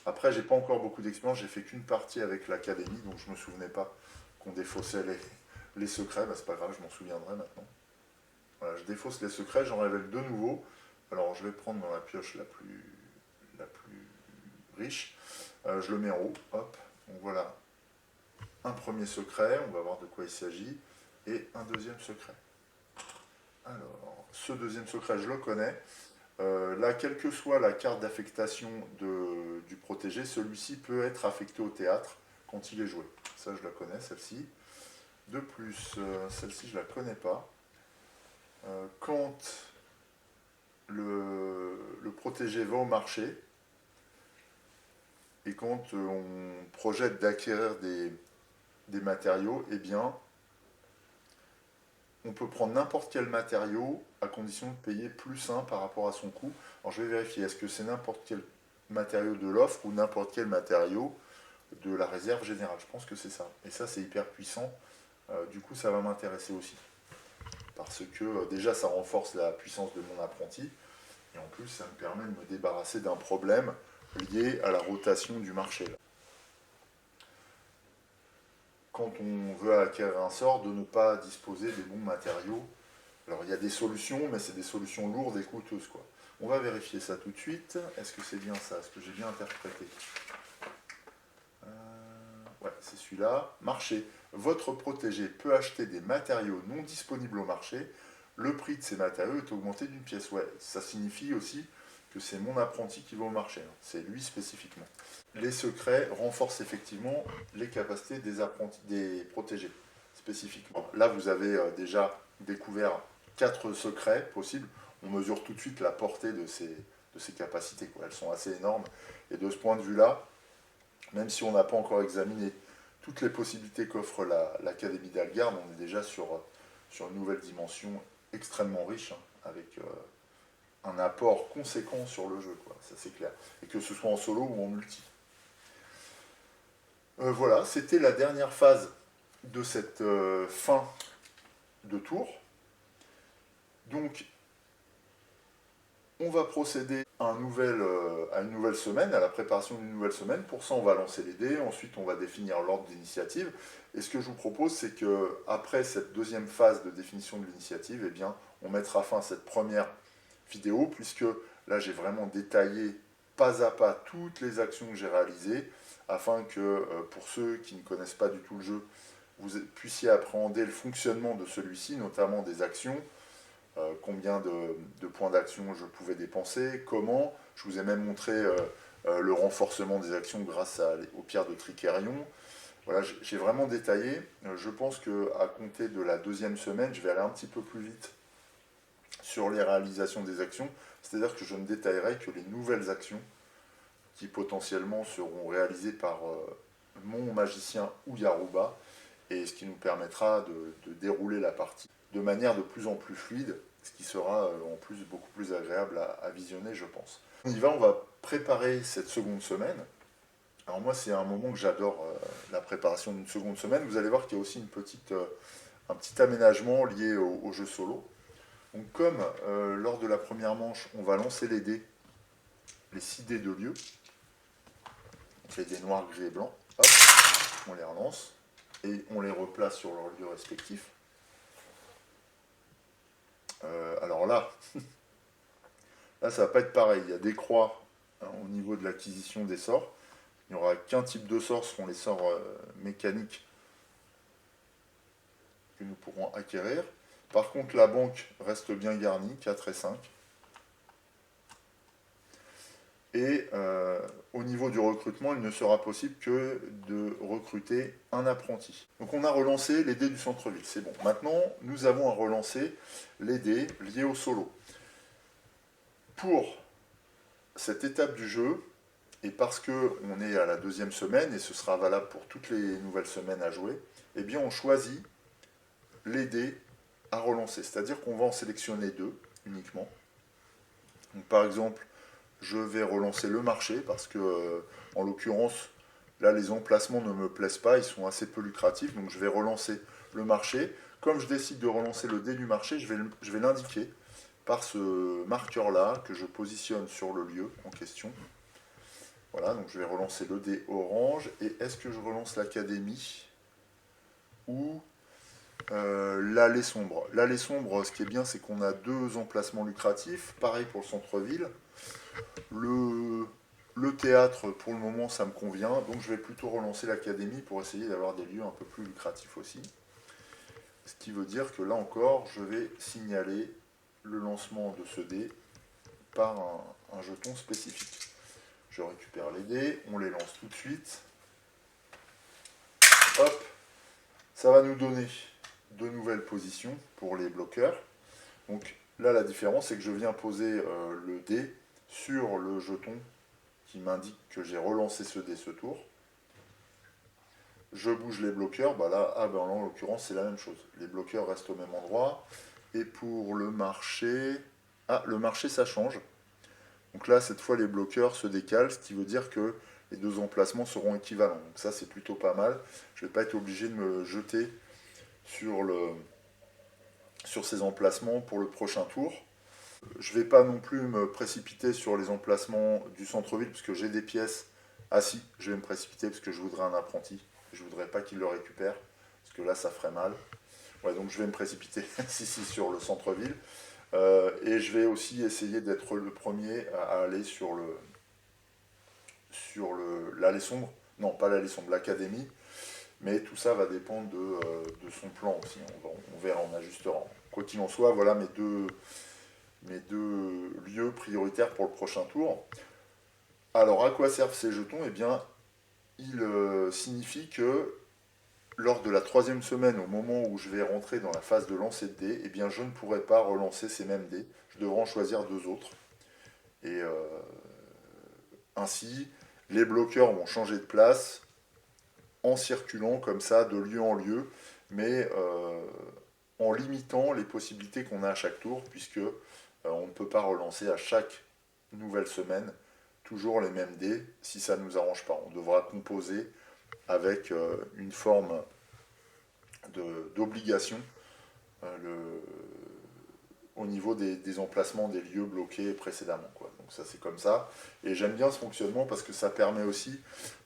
Après, j'ai pas encore beaucoup d'expérience, j'ai fait qu'une partie avec l'académie, donc je me souvenais pas qu'on défaussait les secrets. Bah, c'est pas grave, je m'en souviendrai maintenant. Voilà, je défausse les secrets, j'en révèle 2 nouveaux. Alors je vais prendre dans la pioche la plus riche. Je le mets en haut, hop. Donc voilà, un premier secret, on va voir de quoi il s'agit, et un deuxième secret. Alors, ce deuxième secret, je le connais. Là, quelle que soit la carte d'affectation du protégé, celui-ci peut être affecté au théâtre quand il est joué. Ça, je la connais, celle-ci. De plus, celle-ci, je ne la connais pas. Quand le protégé va au marché, et quand on projette d'acquérir des matériaux, eh bien, on peut prendre n'importe quel matériau à condition de payer plus 1 par rapport à son coût. Alors je vais vérifier, est-ce que c'est n'importe quel matériau de l'offre ou n'importe quel matériau de la réserve générale? Je pense que c'est ça. Et ça, c'est hyper puissant. Du coup, ça va m'intéresser aussi. Parce que déjà, ça renforce la puissance de mon apprenti. Et en plus, ça me permet de me débarrasser d'un problème lié à la rotation du marché. Quand on veut acquérir un sort, de ne pas disposer des bons matériaux. Alors il y a des solutions, mais c'est des solutions lourdes et coûteuses, quoi. On va vérifier ça tout de suite. Est-ce que c'est bien ça? Est-ce que j'ai bien interprété? Ouais, c'est celui-là. Marché. Votre protégé peut acheter des matériaux non disponibles au marché. Le prix de ces matériaux est augmenté d'une pièce. Ouais, ça signifie aussi que c'est mon apprenti qui va au marché. C'est lui spécifiquement. Les secrets renforcent effectivement les capacités des protégés, spécifiquement. Là, vous avez déjà découvert 4 secrets possibles. On mesure tout de suite la portée de ces capacités, quoi. Elles sont assez énormes. Et de ce point de vue-là, même si on n'a pas encore examiné toutes les possibilités qu'offre l'Académie d'Algard, on est déjà sur une nouvelle dimension extrêmement riche, hein, avec un apport conséquent sur le jeu, quoi. Ça c'est clair. Et que ce soit en solo ou en multi. Voilà, c'était la dernière phase de cette fin de tour. Donc, on va procéder à une nouvelle semaine, à la préparation d'une nouvelle semaine. Pour ça, on va lancer les dés, ensuite on va définir l'ordre d'initiative. Et ce que je vous propose, c'est qu'après cette deuxième phase de définition de l'initiative, eh bien, on mettra fin à cette première vidéo, puisque là, j'ai vraiment détaillé pas à pas toutes les actions que j'ai réalisées, afin que, pour ceux qui ne connaissent pas du tout le jeu, vous puissiez appréhender le fonctionnement de celui-ci, notamment des actions, combien de points d'action je pouvais dépenser, comment. Je vous ai même montré le renforcement des actions grâce aux pierres de Tricérion, Voilà, j'ai vraiment détaillé. Je pense qu'à compter de la deuxième semaine, je vais aller un petit peu plus vite sur les réalisations des actions. C'est-à-dire que je ne détaillerai que les nouvelles actions qui potentiellement seront réalisées par mon magicien ou Yaruba, et ce qui nous permettra de dérouler la partie de manière de plus en plus fluide, ce qui sera en plus beaucoup plus agréable à visionner, je pense. On y va, on va préparer cette seconde semaine. Alors moi, c'est un moment que j'adore, la préparation d'une seconde semaine. Vous allez voir qu'il y a aussi un petit aménagement lié au jeu solo. Donc comme lors de la première manche, on va lancer les dés, les 6 dés de lieu, donc les dés noirs, gris et blancs, hop, on les relance et on les replace sur leur lieu respectif. Alors là, là ça va pas être pareil, il y a des croix hein, au niveau de l'acquisition des sorts. Il n'y aura qu'un type de sort, ce seront les sorts mécaniques que nous pourrons acquérir. Par contre, la banque reste bien garnie, 4 et 5. Et au niveau du recrutement, il ne sera possible que de recruter un apprenti. Donc on a relancé les dés du centre-ville, c'est bon. Maintenant, nous avons à relancer les dés liés au solo. Pour cette étape du jeu, et parce qu'on est à la deuxième semaine, et ce sera valable pour toutes les nouvelles semaines à jouer, eh bien on choisit les dés à relancer. C'est-à-dire qu'on va en sélectionner 2 uniquement. Donc, par exemple, je vais relancer le marché parce que, en l'occurrence, là, les emplacements ne me plaisent pas, ils sont assez peu lucratifs, donc je vais relancer le marché. Comme je décide de relancer le dé du marché, je vais l'indiquer par ce marqueur-là que je positionne sur le lieu en question. Voilà, donc je vais relancer le dé orange. Et est-ce que je relance l'académie ou l'allée sombre? L'allée sombre, ce qui est bien, c'est qu'on a 2 emplacements lucratifs. Pareil pour le centre-ville. Le théâtre, pour le moment, ça me convient. Donc je vais plutôt relancer l'académie pour essayer d'avoir des lieux un peu plus lucratifs aussi. Ce qui veut dire que là encore, je vais signaler le lancement de ce dé par un jeton spécifique. Je récupère les dés, on les lance tout de suite. Hop, ça va nous donner de nouvelles positions pour les bloqueurs. Donc là, la différence, c'est que je viens poser le dé sur le jeton qui m'indique que j'ai relancé ce dé ce tour. Je bouge les bloqueurs, bah là, là en l'occurrence, c'est la même chose. Les bloqueurs restent au même endroit. Et pour le marché... Ah, le marché, ça change. Donc là, cette fois, les bloqueurs se décalent, ce qui veut dire que les 2 emplacements seront équivalents. Donc ça, c'est plutôt pas mal. Je ne vais pas être obligé de me jeter sur ces emplacements pour le prochain tour. Je ne vais pas non plus me précipiter sur les emplacements du centre-ville, puisque j'ai des pièces. Ah si, je vais me précipiter parce que je voudrais un apprenti. Je ne voudrais pas qu'il le récupère, parce que là, ça ferait mal. Ouais, donc je vais me précipiter ici sur le centre-ville. Et je vais aussi essayer d'être le premier à aller sur l'allée sombre. Non, pas l'allée sombre, l'académie. Mais tout ça va dépendre de son plan aussi. On verra, on ajustera. Quoi qu'il en soit, voilà mes deux lieux prioritaires pour le prochain tour. Alors, à quoi servent ces jetons? Eh bien, ils signifient que lors de la 3e semaine, au moment où je vais rentrer dans la phase de lancer de dés, eh bien, je ne pourrai pas relancer ces mêmes dés. Je devrais en choisir 2 autres. Et ainsi, les bloqueurs vont changer de place en circulant comme ça de lieu en lieu, mais en limitant les possibilités qu'on a à chaque tour, puisque on ne peut pas relancer à chaque nouvelle semaine toujours les mêmes dés si ça ne nous arrange pas. On devra composer avec une forme d'obligation au niveau des emplacements des lieux bloqués précédemment, quoi. Donc ça, c'est comme ça. Et j'aime bien ce fonctionnement parce que ça permet aussi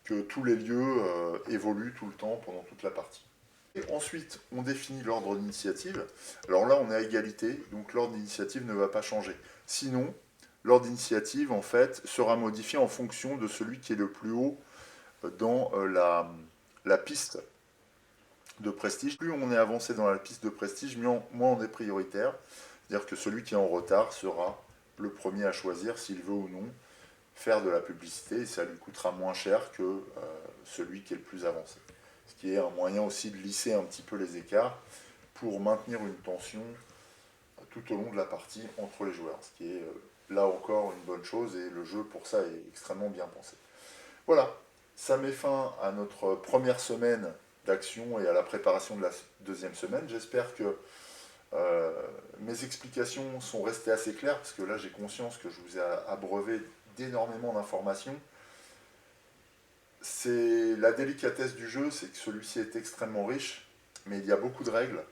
que tous les lieux évoluent tout le temps pendant toute la partie. Et ensuite, on définit l'ordre d'initiative. Alors là, on est à égalité, donc l'ordre d'initiative ne va pas changer. Sinon, l'ordre d'initiative, en fait, sera modifié en fonction de celui qui est le plus haut dans la piste de prestige. Plus on est avancé dans la piste de prestige, moins on est prioritaire. C'est-à-dire que celui qui est en retard sera le premier à choisir s'il veut ou non faire de la publicité, et ça lui coûtera moins cher que celui qui est le plus avancé. ce qui est un moyen aussi de lisser un petit peu les écarts pour maintenir une tension tout au long de la partie entre les joueurs, ce qui est là encore une bonne chose, et le jeu pour ça est extrêmement bien pensé. Voilà, ça met fin à notre première semaine d'action et à la préparation de la deuxième semaine. J'espère que mes explications sont restées assez claires, parce que là j'ai conscience que je vous ai abreuvé d'énormément d'informations. C'est la délicatesse du jeu, c'est que celui-ci est extrêmement riche, mais il y a beaucoup de règles.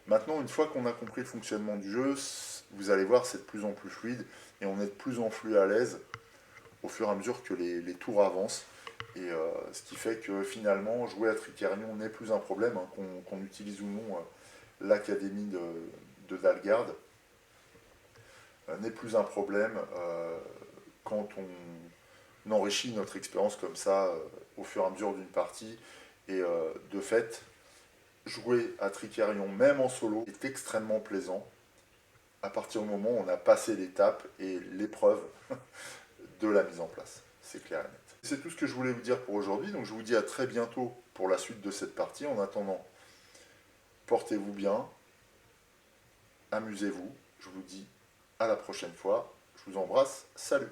Maintenant, une fois qu'on a compris le fonctionnement du jeu, vous allez voir, c'est de plus en plus fluide, et on est de plus en plus à l'aise au fur et à mesure que les tours avancent. Et ce qui fait que finalement, jouer à Tricerion n'est plus un problème, hein, qu'on utilise ou non l'académie de Dalgard, n'est plus un problème quand on enrichit notre expérience comme ça au fur et à mesure d'une partie. Et de fait, jouer à Tricerion, même en solo, est extrêmement plaisant à partir du moment où on a passé l'étape et l'épreuve de la mise en place. C'est clair et net. C'est tout ce que je voulais vous dire pour aujourd'hui, donc je vous dis à très bientôt pour la suite de cette partie. En attendant, portez-vous bien, amusez-vous, je vous dis à la prochaine fois, je vous embrasse, salut!